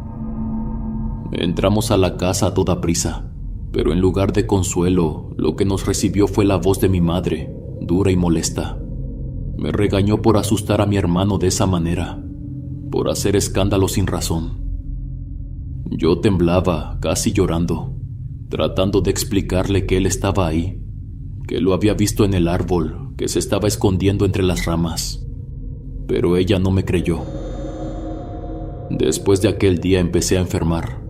Entramos a la casa a toda prisa, pero en lugar de consuelo, lo que nos recibió fue la voz de mi madre, dura y molesta. Me regañó por asustar a mi hermano de esa manera, por hacer escándalo sin razón. Yo temblaba, casi llorando, tratando de explicarle que él estaba ahí, que lo había visto en el árbol, que se estaba escondiendo entre las ramas. Pero ella no me creyó. Después de aquel día empecé a enfermar.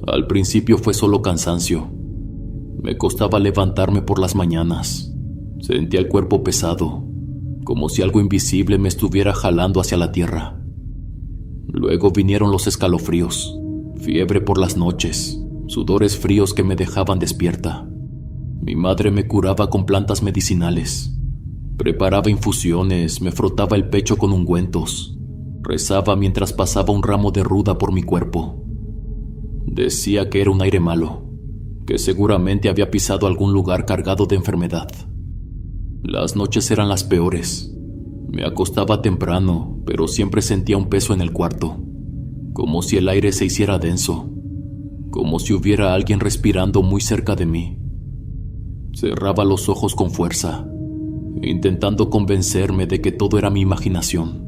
Al principio fue solo cansancio. Me costaba levantarme por las mañanas. Sentía el cuerpo pesado, como si algo invisible me estuviera jalando hacia la tierra. Luego vinieron los escalofríos, fiebre por las noches, sudores fríos que me dejaban despierta. Mi madre me curaba con plantas medicinales. Preparaba infusiones, me frotaba el pecho con ungüentos. Rezaba mientras pasaba un ramo de ruda por mi cuerpo. Decía que era un aire malo, que seguramente había pisado algún lugar cargado de enfermedad. Las noches eran las peores. Me acostaba temprano, pero siempre sentía un peso en el cuarto, como si el aire se hiciera denso, como si hubiera alguien respirando muy cerca de mí. Cerraba los ojos con fuerza, intentando convencerme de que todo era mi imaginación.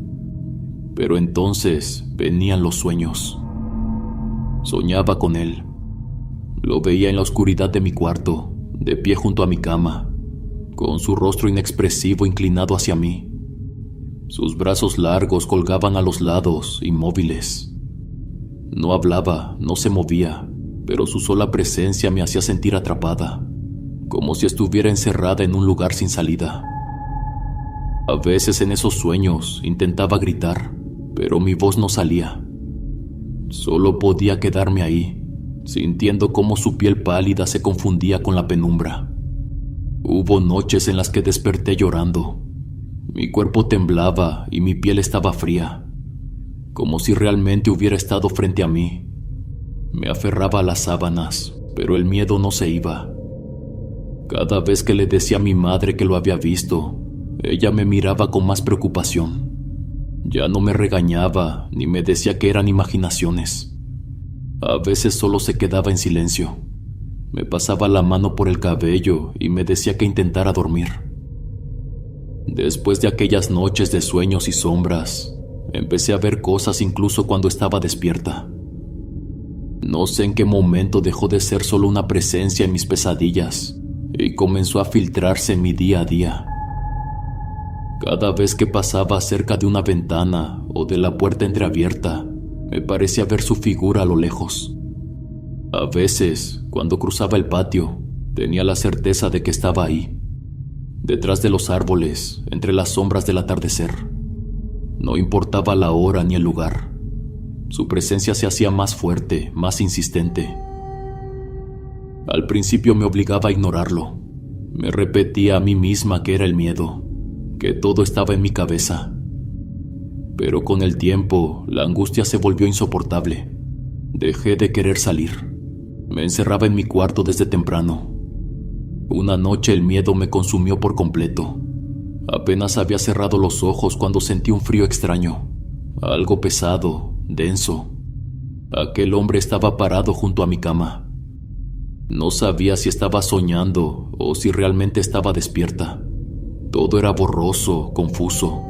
Pero entonces venían los sueños. Soñaba con él. Lo veía en la oscuridad de mi cuarto, de pie junto a mi cama, con su rostro inexpresivo inclinado hacia mí. Sus brazos largos colgaban a los lados, inmóviles. No hablaba, no se movía, pero su sola presencia me hacía sentir atrapada, como si estuviera encerrada en un lugar sin salida. A veces en esos sueños intentaba gritar, pero mi voz no salía. Solo podía quedarme ahí, sintiendo cómo su piel pálida se confundía con la penumbra. Hubo noches en las que desperté llorando. Mi cuerpo temblaba y mi piel estaba fría, como si realmente hubiera estado frente a mí. Me aferraba a las sábanas, pero el miedo no se iba. Cada vez que le decía a mi madre que lo había visto, ella me miraba con más preocupación. Ya no me regañaba ni me decía que eran imaginaciones. A veces solo se quedaba en silencio. Me pasaba la mano por el cabello y me decía que intentara dormir. Después de aquellas noches de sueños y sombras, empecé a ver cosas incluso cuando estaba despierta. No sé en qué momento dejó de ser solo una presencia en mis pesadillas y comenzó a filtrarse en mi día a día. Cada vez que pasaba cerca de una ventana o de la puerta entreabierta, me parecía ver su figura a lo lejos. A veces, cuando cruzaba el patio, tenía la certeza de que estaba ahí, detrás de los árboles, entre las sombras del atardecer. No importaba la hora ni el lugar. Su presencia se hacía más fuerte, más insistente. Al principio me obligaba a ignorarlo. Me repetía a mí misma que era el miedo, que todo estaba en mi cabeza. Pero con el tiempo, la angustia se volvió insoportable. Dejé de querer salir. Me encerraba en mi cuarto desde temprano. Una noche el miedo me consumió por completo. Apenas había cerrado los ojos cuando sentí un frío extraño, algo pesado, denso. Aquel hombre estaba parado junto a mi cama. No sabía si estaba soñando o si realmente estaba despierta. Todo era borroso, confuso.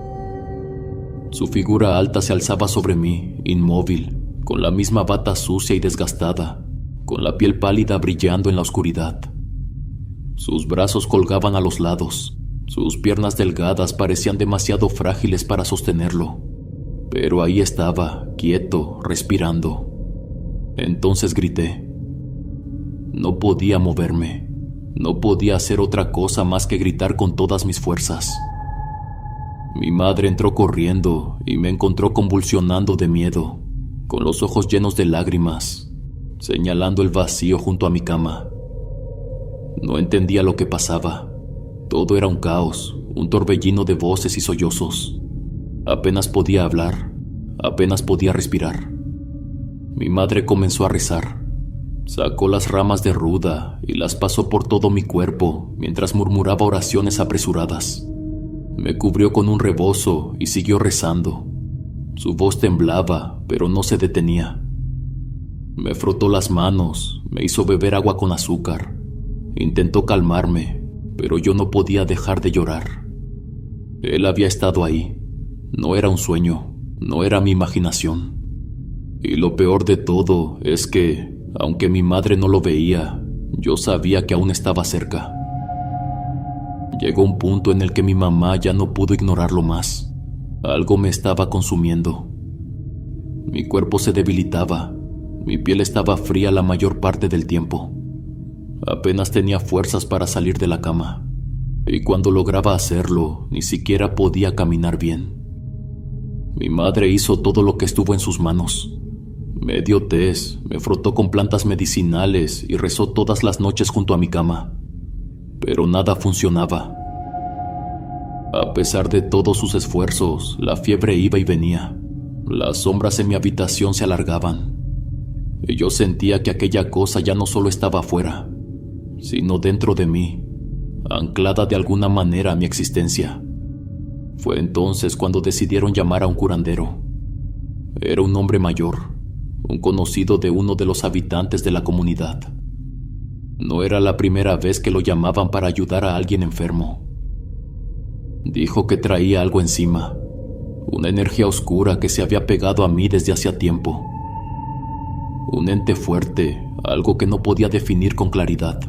Su figura alta se alzaba sobre mí, inmóvil, con la misma bata sucia y desgastada, con la piel pálida brillando en la oscuridad. Sus brazos colgaban a los lados. Sus piernas delgadas parecían demasiado frágiles para sostenerlo. Pero ahí estaba, quieto, respirando. Entonces grité. No podía moverme. No podía hacer otra cosa más que gritar con todas mis fuerzas. Mi madre entró corriendo y me encontró convulsionando de miedo, con los ojos llenos de lágrimas, señalando el vacío junto a mi cama. No entendía lo que pasaba. Todo era un caos, un torbellino de voces y sollozos. Apenas podía hablar, apenas podía respirar. Mi madre comenzó a rezar. Sacó las ramas de ruda y las pasó por todo mi cuerpo mientras murmuraba oraciones apresuradas. Me cubrió con un rebozo y siguió rezando. Su voz temblaba, pero no se detenía. Me frotó las manos, me hizo beber agua con azúcar. Intentó calmarme, pero yo no podía dejar de llorar. Él había estado ahí. No era un sueño, no era mi imaginación. Y lo peor de todo es que, aunque mi madre no lo veía, yo sabía que aún estaba cerca. Llegó un punto en el que mi mamá ya no pudo ignorarlo más. Algo me estaba consumiendo. Mi cuerpo se debilitaba. Mi piel estaba fría la mayor parte del tiempo. Apenas tenía fuerzas para salir de la cama. Y cuando lograba hacerlo, ni siquiera podía caminar bien. Mi madre hizo todo lo que estuvo en sus manos. Me dio tés, me frotó con plantas medicinales y rezó todas las noches junto a mi cama. Pero nada funcionaba. A pesar de todos sus esfuerzos, la fiebre iba y venía. Las sombras en mi habitación se alargaban. Y yo sentía que aquella cosa ya no solo estaba afuera, sino dentro de mí, anclada de alguna manera a mi existencia. Fue entonces cuando decidieron llamar a un curandero. Era un hombre mayor, un conocido de uno de los habitantes de la comunidad. No era la primera vez que lo llamaban para ayudar a alguien enfermo. Dijo que traía algo encima, una energía oscura que se había pegado a mí desde hacía tiempo. Un ente fuerte, algo que no podía definir con claridad.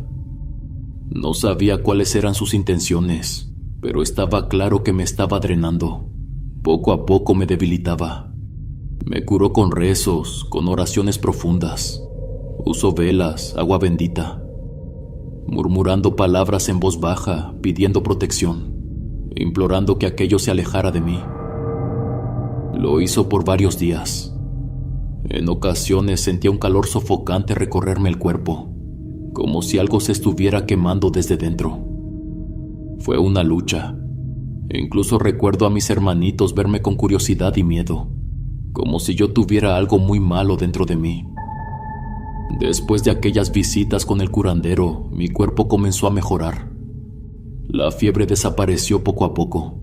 No sabía cuáles eran sus intenciones, pero estaba claro que me estaba drenando. Poco a poco me debilitaba. Me curó con rezos, con oraciones profundas. Usó velas, agua bendita, murmurando palabras en voz baja, pidiendo protección, implorando que aquello se alejara de mí. Lo hizo por varios días. En ocasiones sentía un calor sofocante recorrerme el cuerpo, como si algo se estuviera quemando desde dentro. Fue una lucha. Incluso recuerdo a mis hermanitos verme con curiosidad y miedo, como si yo tuviera algo muy malo dentro de mí. Después de aquellas visitas con el curandero, mi cuerpo comenzó a mejorar. La fiebre desapareció poco a poco.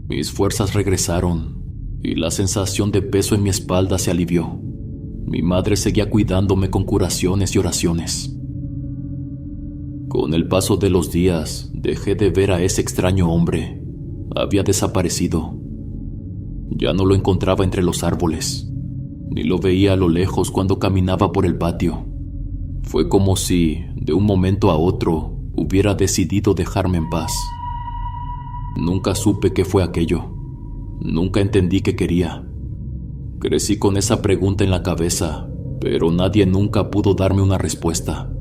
Mis fuerzas regresaron y la sensación de peso en mi espalda se alivió. Mi madre seguía cuidándome con curaciones y oraciones. Con el paso de los días, dejé de ver a ese extraño hombre. Había desaparecido. Ya no lo encontraba entre los árboles, ni lo veía a lo lejos cuando caminaba por el patio. Fue como si, de un momento a otro, hubiera decidido dejarme en paz. Nunca supe qué fue aquello. Nunca entendí qué quería. Crecí con esa pregunta en la cabeza, pero nadie nunca pudo darme una respuesta.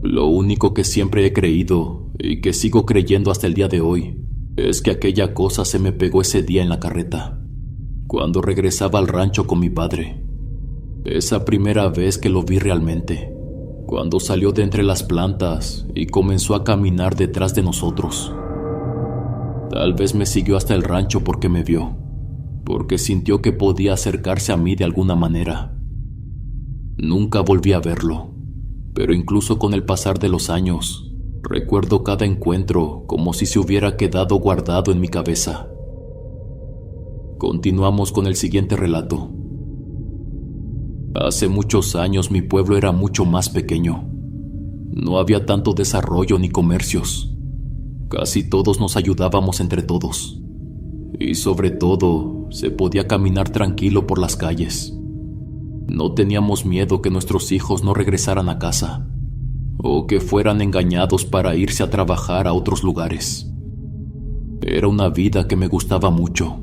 Lo único que siempre he creído, y que sigo creyendo hasta el día de hoy, es que aquella cosa se me pegó ese día en la carreta, cuando regresaba al rancho con mi padre. Esa primera vez que lo vi realmente, cuando salió de entre las plantas y comenzó a caminar detrás de nosotros. Tal vez me siguió hasta el rancho porque me vio, porque sintió que podía acercarse a mí de alguna manera. Nunca volví a verlo, pero incluso con el pasar de los años, recuerdo cada encuentro como si se hubiera quedado guardado en mi cabeza. Continuamos con el siguiente relato. Hace muchos años mi pueblo era mucho más pequeño. No había tanto desarrollo ni comercios. Casi todos nos ayudábamos entre todos. Y sobre todo, se podía caminar tranquilo por las calles. No teníamos miedo que nuestros hijos no regresaran a casa, o que fueran engañados para irse a trabajar a otros lugares. Era una vida que me gustaba mucho,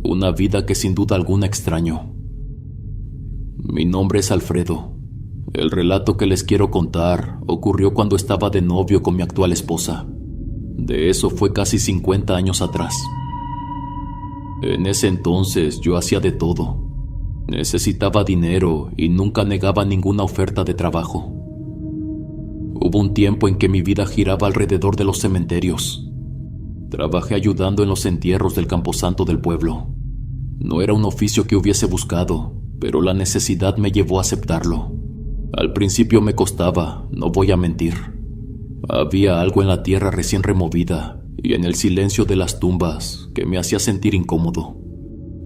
una vida que sin duda alguna extraño. Mi nombre es Alfredo. El relato que les quiero contar ocurrió cuando estaba de novio con mi actual esposa. De eso fue casi 50 años atrás. En ese entonces yo hacía de todo. Necesitaba dinero y nunca negaba ninguna oferta de trabajo. Hubo un tiempo en que mi vida giraba alrededor de los cementerios. Trabajé ayudando en los entierros del camposanto del pueblo. No era un oficio que hubiese buscado, pero la necesidad me llevó a aceptarlo. Al principio me costaba, no voy a mentir. Había algo en la tierra recién removida y en el silencio de las tumbas que me hacía sentir incómodo,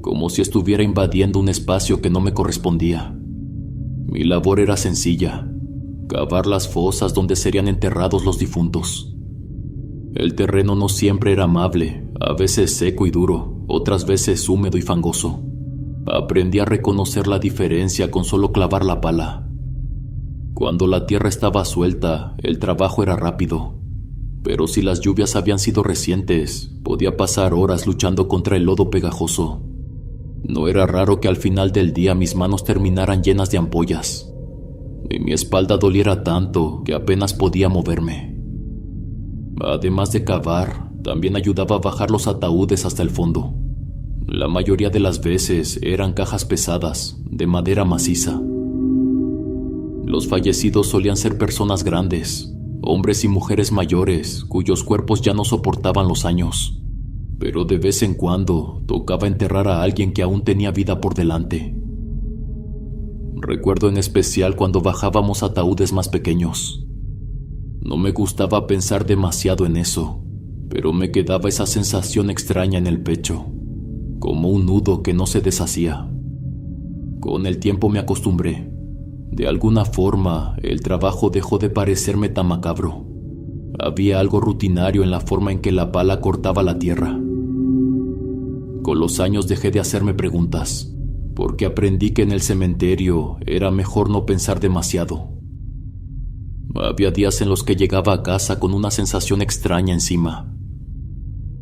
como si estuviera invadiendo un espacio que no me correspondía. Mi labor era sencilla: cavar las fosas donde serían enterrados los difuntos. El terreno no siempre era amable, a veces seco y duro, otras veces húmedo y fangoso. Aprendí a reconocer la diferencia con solo clavar la pala. Cuando la tierra estaba suelta, el trabajo era rápido, pero si las lluvias habían sido recientes, podía pasar horas luchando contra el lodo pegajoso. No era raro que al final del día mis manos terminaran llenas de ampollas, y mi espalda doliera tanto que apenas podía moverme. Además de cavar, también ayudaba a bajar los ataúdes hasta el fondo. La mayoría de las veces eran cajas pesadas, de madera maciza. Los fallecidos solían ser personas grandes, hombres y mujeres mayores cuyos cuerpos ya no soportaban los años. Pero de vez en cuando tocaba enterrar a alguien que aún tenía vida por delante. Recuerdo en especial cuando bajábamos ataúdes más pequeños. No me gustaba pensar demasiado en eso, pero me quedaba esa sensación extraña en el pecho, como un nudo que no se deshacía. Con el tiempo me acostumbré. De alguna forma, el trabajo dejó de parecerme tan macabro. Había algo rutinario en la forma en que la pala cortaba la tierra. Con los años dejé de hacerme preguntas, porque aprendí que en el cementerio era mejor no pensar demasiado. Había días en los que llegaba a casa con una sensación extraña encima.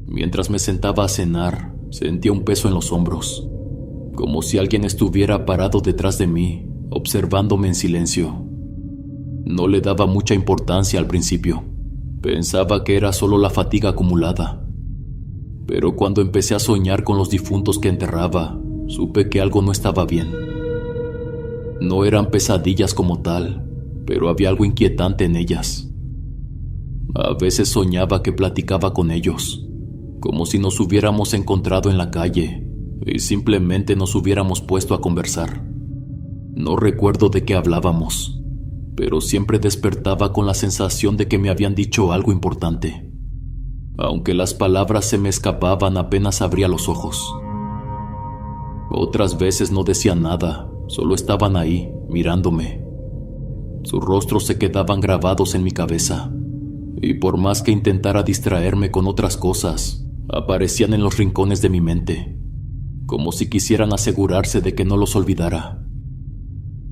Mientras me sentaba a cenar, sentía un peso en los hombros, como si alguien estuviera parado detrás de mí, observándome en silencio. No le daba mucha importancia al principio. Pensaba que era solo la fatiga acumulada. Pero cuando empecé a soñar con los difuntos que enterraba, supe que algo no estaba bien. No eran pesadillas como tal, pero había algo inquietante en ellas. A veces soñaba que platicaba con ellos, como si nos hubiéramos encontrado en la calle y simplemente nos hubiéramos puesto a conversar. No recuerdo de qué hablábamos, pero siempre despertaba con la sensación de que me habían dicho algo importante. Aunque las palabras se me escapaban apenas abría los ojos. Otras veces no decían nada, solo estaban ahí, mirándome. Sus rostros se quedaban grabados en mi cabeza, y por más que intentara distraerme con otras cosas, aparecían en los rincones de mi mente, como si quisieran asegurarse de que no los olvidara.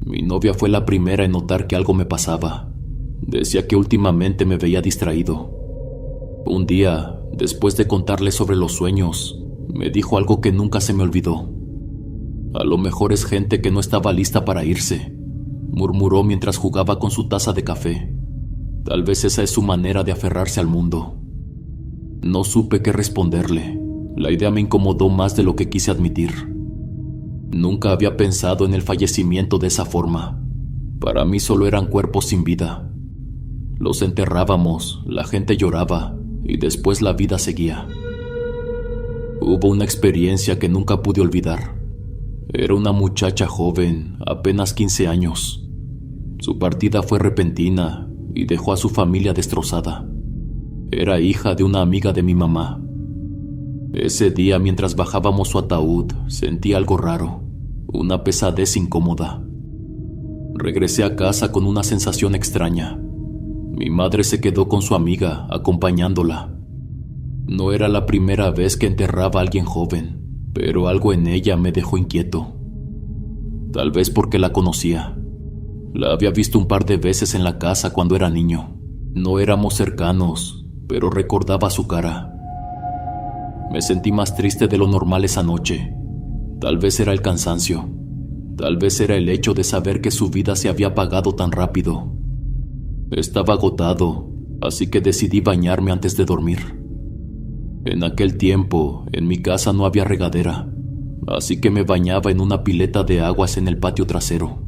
Mi novia fue la primera en notar que algo me pasaba. Decía que últimamente me veía distraído. Un día, después de contarle sobre los sueños, me dijo algo que nunca se me olvidó. A lo mejor es gente que no estaba lista para irse, murmuró mientras jugaba con su taza de café. Tal vez esa es su manera de aferrarse al mundo. No supe qué responderle. La idea me incomodó más de lo que quise admitir. Nunca había pensado en el fallecimiento de esa forma. Para mí solo eran cuerpos sin vida. Los enterrábamos, la gente lloraba y después la vida seguía. Hubo una experiencia que nunca pude olvidar. Era una muchacha joven, apenas 15 años. Su partida fue repentina y dejó a su familia destrozada. Era hija de una amiga de mi mamá. Ese día, mientras bajábamos su ataúd, sentí algo raro, una pesadez incómoda. Regresé a casa con una sensación extraña. Mi madre se quedó con su amiga, acompañándola. No era la primera vez que enterraba a alguien joven, pero algo en ella me dejó inquieto. Tal vez porque la conocía. La había visto un par de veces en la casa cuando era niño. No éramos cercanos, pero recordaba su cara. Me sentí más triste de lo normal esa noche. Tal vez era el cansancio. Tal vez era el hecho de saber que su vida se había apagado tan rápido. Estaba agotado, así que decidí bañarme antes de dormir. En aquel tiempo, en mi casa no había regadera, así que me bañaba en una pileta de aguas en el patio trasero.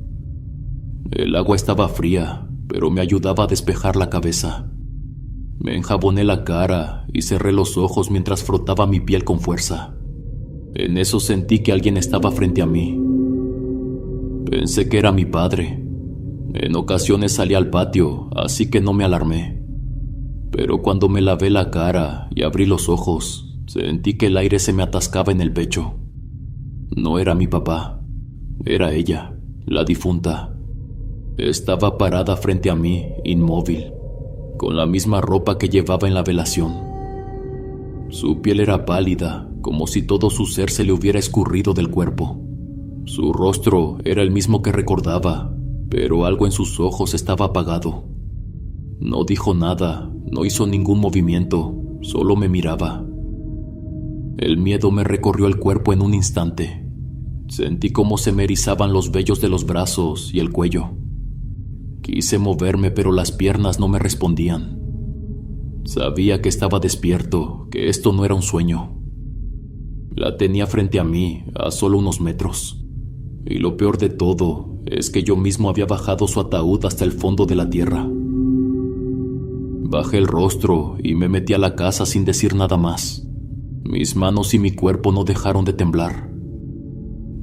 El agua estaba fría, pero me ayudaba a despejar la cabeza. Me enjaboné la cara y cerré los ojos mientras frotaba mi piel con fuerza. En eso sentí que alguien estaba frente a mí. Pensé que era mi padre. En ocasiones salí al patio, así que no me alarmé. Pero cuando me lavé la cara y abrí los ojos, sentí que el aire se me atascaba en el pecho. No era mi papá, era ella, la difunta. Estaba parada frente a mí, inmóvil, con la misma ropa que llevaba en la velación. Su piel era pálida, como si todo su ser se le hubiera escurrido del cuerpo. Su rostro era el mismo que recordaba, pero algo en sus ojos estaba apagado. No dijo nada, no hizo ningún movimiento, solo me miraba. El miedo me recorrió el cuerpo en un instante. Sentí cómo se me erizaban los vellos de los brazos y el cuello. Quise moverme, pero las piernas no me respondían. Sabía que estaba despierto, que esto no era un sueño. La tenía frente a mí, a solo unos metros. Y lo peor de todo es que yo mismo había bajado su ataúd hasta el fondo de la tierra. Bajé el rostro y me metí a la casa sin decir nada más. Mis manos y mi cuerpo no dejaron de temblar.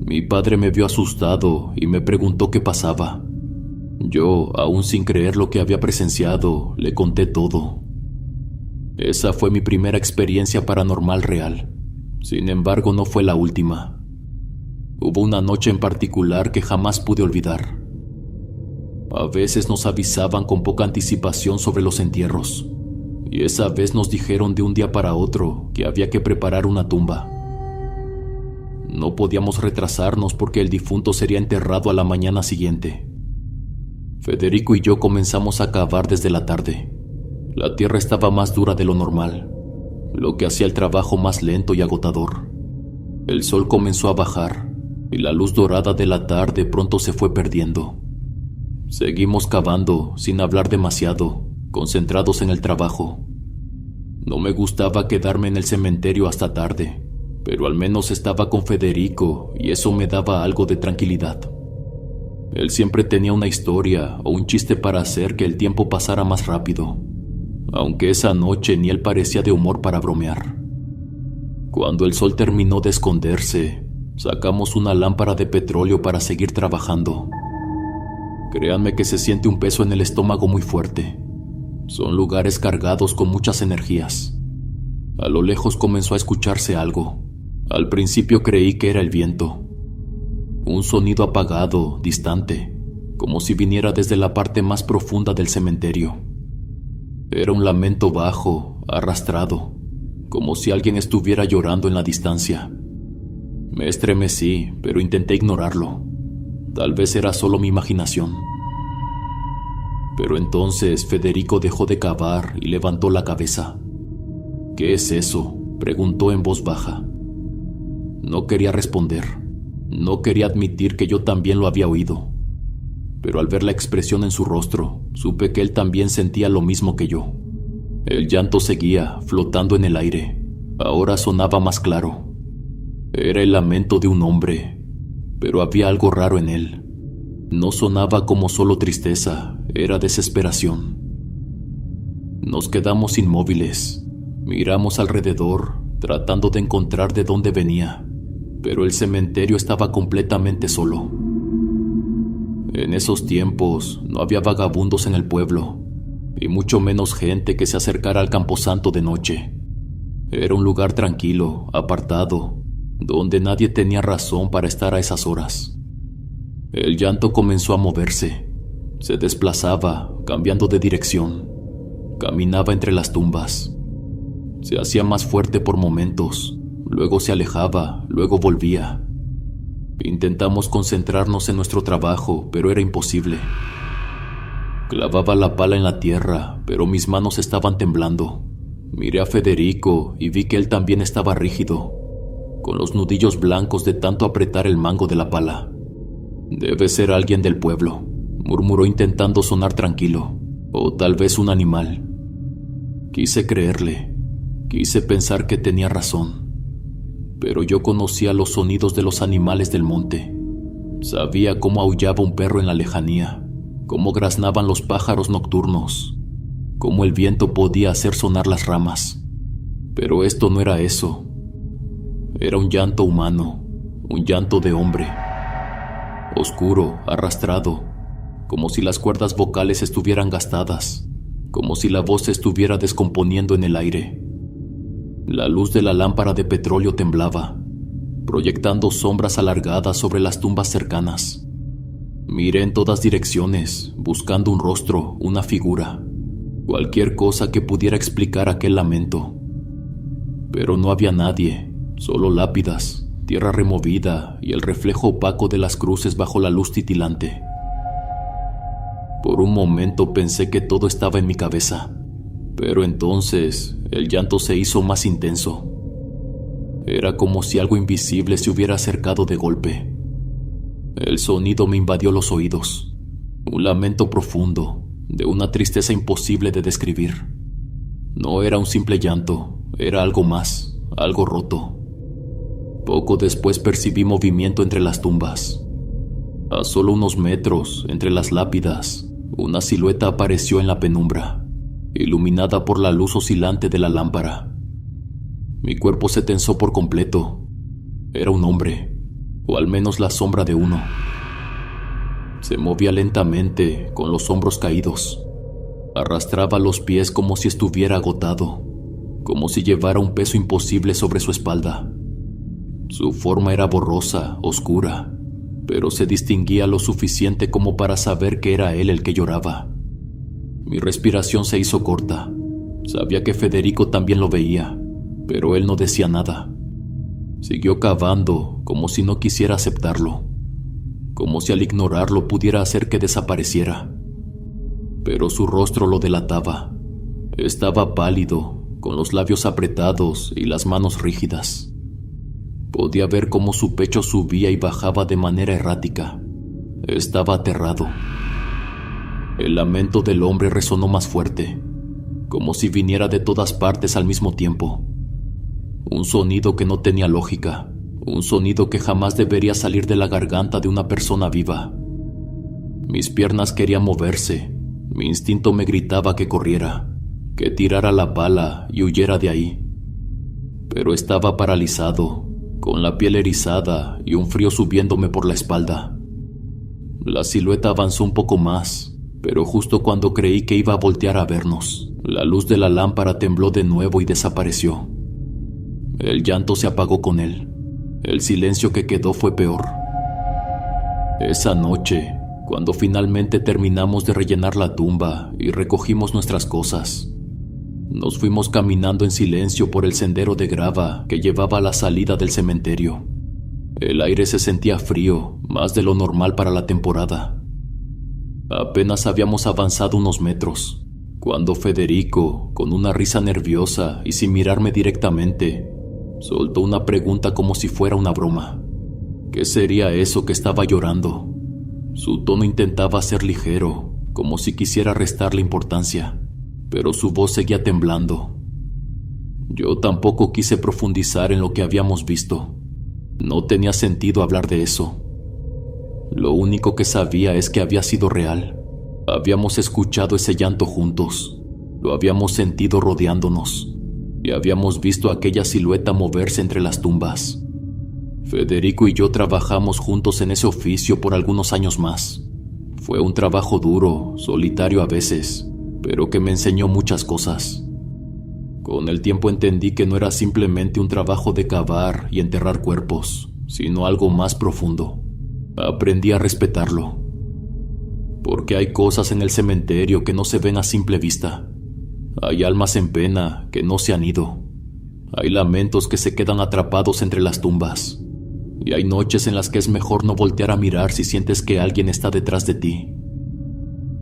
Mi padre me vio asustado y me preguntó qué pasaba. Yo, aún sin creer lo que había presenciado, le conté todo. Esa fue mi primera experiencia paranormal real. Sin embargo, no fue la última. Hubo una noche en particular que jamás pude olvidar. A veces nos avisaban con poca anticipación sobre los entierros, y esa vez nos dijeron de un día para otro que había que preparar una tumba. No podíamos retrasarnos porque el difunto sería enterrado a la mañana siguiente. Federico y yo comenzamos a cavar desde la tarde. La tierra estaba más dura de lo normal, lo que hacía el trabajo más lento y agotador. El sol comenzó a bajar, y la luz dorada de la tarde pronto se fue perdiendo. Seguimos cavando, sin hablar demasiado, concentrados en el trabajo. No me gustaba quedarme en el cementerio hasta tarde, pero al menos estaba con Federico y eso me daba algo de tranquilidad. Él siempre tenía una historia o un chiste para hacer que el tiempo pasara más rápido, aunque esa noche ni él parecía de humor para bromear. Cuando el sol terminó de esconderse, sacamos una lámpara de petróleo para seguir trabajando. Créanme que se siente un peso en el estómago muy fuerte. Son lugares cargados con muchas energías. A lo lejos comenzó a escucharse algo. Al principio creí que era el viento. Un sonido apagado, distante, como si viniera desde la parte más profunda del cementerio. Era un lamento bajo, arrastrado, como si alguien estuviera llorando en la distancia. Me estremecí, pero intenté ignorarlo. Tal vez era solo mi imaginación. Pero entonces Federico dejó de cavar y levantó la cabeza. «¿Qué es eso?», preguntó en voz baja. No quería responder. No quería admitir que yo también lo había oído, pero al ver la expresión en su rostro, supe que él también sentía lo mismo que yo. El llanto seguía, flotando en el aire. Ahora sonaba más claro. Era el lamento de un hombre, pero había algo raro en él. No sonaba como solo tristeza, era desesperación. Nos quedamos inmóviles. Miramos alrededor, tratando de encontrar de dónde venía, pero el cementerio estaba completamente solo. En esos tiempos no había vagabundos en el pueblo, y mucho menos gente que se acercara al camposanto de noche. Era un lugar tranquilo, apartado, donde nadie tenía razón para estar a esas horas. El llanto comenzó a moverse. Se desplazaba, cambiando de dirección. Caminaba entre las tumbas. Se hacía más fuerte por momentos, luego se alejaba, luego volvía. Intentamos concentrarnos en nuestro trabajo, pero era imposible. Clavaba la pala en la tierra, pero mis manos estaban temblando. Miré a Federico y vi que él también estaba rígido, con los nudillos blancos de tanto apretar el mango de la pala. «Debe ser alguien del pueblo», murmuró intentando sonar tranquilo, «o tal vez un animal». Quise creerle, quise pensar que tenía razón, pero yo conocía los sonidos de los animales del monte. Sabía cómo aullaba un perro en la lejanía, cómo graznaban los pájaros nocturnos, cómo el viento podía hacer sonar las ramas. Pero esto no era eso. Era un llanto humano, un llanto de hombre. Oscuro, arrastrado, como si las cuerdas vocales estuvieran gastadas, como si la voz se estuviera descomponiendo en el aire. La luz de la lámpara de petróleo temblaba, proyectando sombras alargadas sobre las tumbas cercanas. Miré en todas direcciones, buscando un rostro, una figura, cualquier cosa que pudiera explicar aquel lamento. Pero no había nadie, solo lápidas, tierra removida y el reflejo opaco de las cruces bajo la luz titilante. Por un momento pensé que todo estaba en mi cabeza, pero entonces el llanto se hizo más intenso. Era como si algo invisible se hubiera acercado de golpe. El sonido me invadió los oídos, un lamento profundo, de una tristeza imposible de describir. No era un simple llanto, era algo más, algo roto. Poco después percibí movimiento entre las tumbas. A solo unos metros, entre las lápidas, una silueta apareció en la penumbra, iluminada por la luz oscilante de la lámpara. Mi cuerpo se tensó por completo. Era un hombre, o al menos la sombra de uno. Se movía lentamente, con los hombros caídos. Arrastraba los pies como si estuviera agotado, como si llevara un peso imposible sobre su espalda. Su forma era borrosa, oscura, pero se distinguía lo suficiente como para saber que era él el que lloraba. Mi respiración se hizo corta. Sabía que Federico también lo veía, pero él no decía nada. Siguió cavando, como si no quisiera aceptarlo, como si al ignorarlo pudiera hacer que desapareciera. Pero su rostro lo delataba. Estaba pálido, con los labios apretados y las manos rígidas. Podía ver cómo su pecho subía y bajaba de manera errática. Estaba aterrado. El lamento del hombre resonó más fuerte, como si viniera de todas partes al mismo tiempo. Un sonido que no tenía lógica, un sonido que jamás debería salir de la garganta de una persona viva. Mis piernas querían moverse, mi instinto me gritaba que corriera, que tirara la pala y huyera de ahí. Pero estaba paralizado, con la piel erizada y un frío subiéndome por la espalda. La silueta avanzó un poco más, pero justo cuando creí que iba a voltear a vernos, la luz de la lámpara tembló de nuevo y desapareció. El llanto se apagó con él. El silencio que quedó fue peor. Esa noche, cuando finalmente terminamos de rellenar la tumba y recogimos nuestras cosas, nos fuimos caminando en silencio por el sendero de grava que llevaba a la salida del cementerio. El aire se sentía frío, más de lo normal para la temporada. Apenas habíamos avanzado unos metros, cuando Federico, con una risa nerviosa y sin mirarme directamente, soltó una pregunta como si fuera una broma. ¿Qué sería eso que estaba llorando? Su tono intentaba ser ligero, como si quisiera restarle importancia, pero su voz seguía temblando. Yo tampoco quise profundizar en lo que habíamos visto. No tenía sentido hablar de eso. Lo único que sabía es que había sido real. Habíamos escuchado ese llanto juntos, lo habíamos sentido rodeándonos, y habíamos visto aquella silueta moverse entre las tumbas. Federico y yo trabajamos juntos en ese oficio por algunos años más. Fue un trabajo duro, solitario a veces, pero que me enseñó muchas cosas. Con el tiempo entendí que no era simplemente un trabajo de cavar y enterrar cuerpos, sino algo más profundo. Aprendí a respetarlo. Porque hay cosas en el cementerio que no se ven a simple vista. Hay almas en pena que no se han ido. Hay lamentos que se quedan atrapados entre las tumbas. Y hay noches en las que es mejor no voltear a mirar si sientes que alguien está detrás de ti.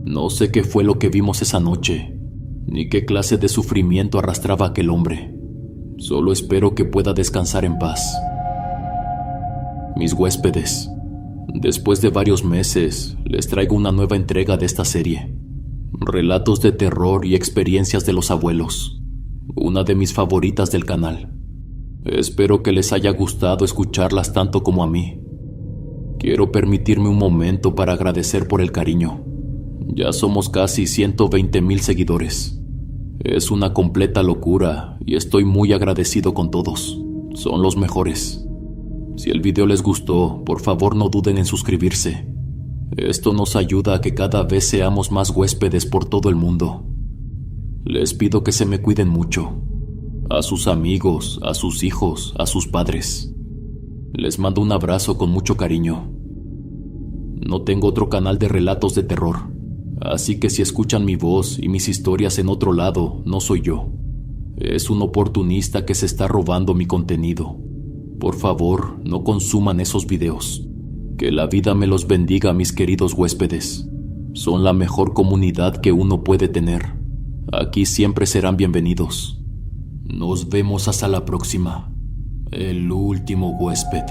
No sé qué fue lo que vimos esa noche, ni qué clase de sufrimiento arrastraba aquel hombre. Solo espero que pueda descansar en paz. Mis huéspedes, después de varios meses, les traigo una nueva entrega de esta serie. Relatos de terror y experiencias de los abuelos. Una de mis favoritas del canal. Espero que les haya gustado escucharlas tanto como a mí. Quiero permitirme un momento para agradecer por el cariño. Ya somos casi 120,000 seguidores. Es una completa locura y estoy muy agradecido con todos. Son los mejores. Si el video les gustó, por favor no duden en suscribirse. Esto nos ayuda a que cada vez seamos más huéspedes por todo el mundo. Les pido que se me cuiden mucho. A sus amigos, a sus hijos, a sus padres. Les mando un abrazo con mucho cariño. No tengo otro canal de relatos de terror, así que si escuchan mi voz y mis historias en otro lado, no soy yo. Es un oportunista que se está robando mi contenido. Por favor, no consuman esos videos. Que la vida me los bendiga, mis queridos huéspedes. Son la mejor comunidad que uno puede tener. Aquí siempre serán bienvenidos. Nos vemos hasta la próxima. El último huésped.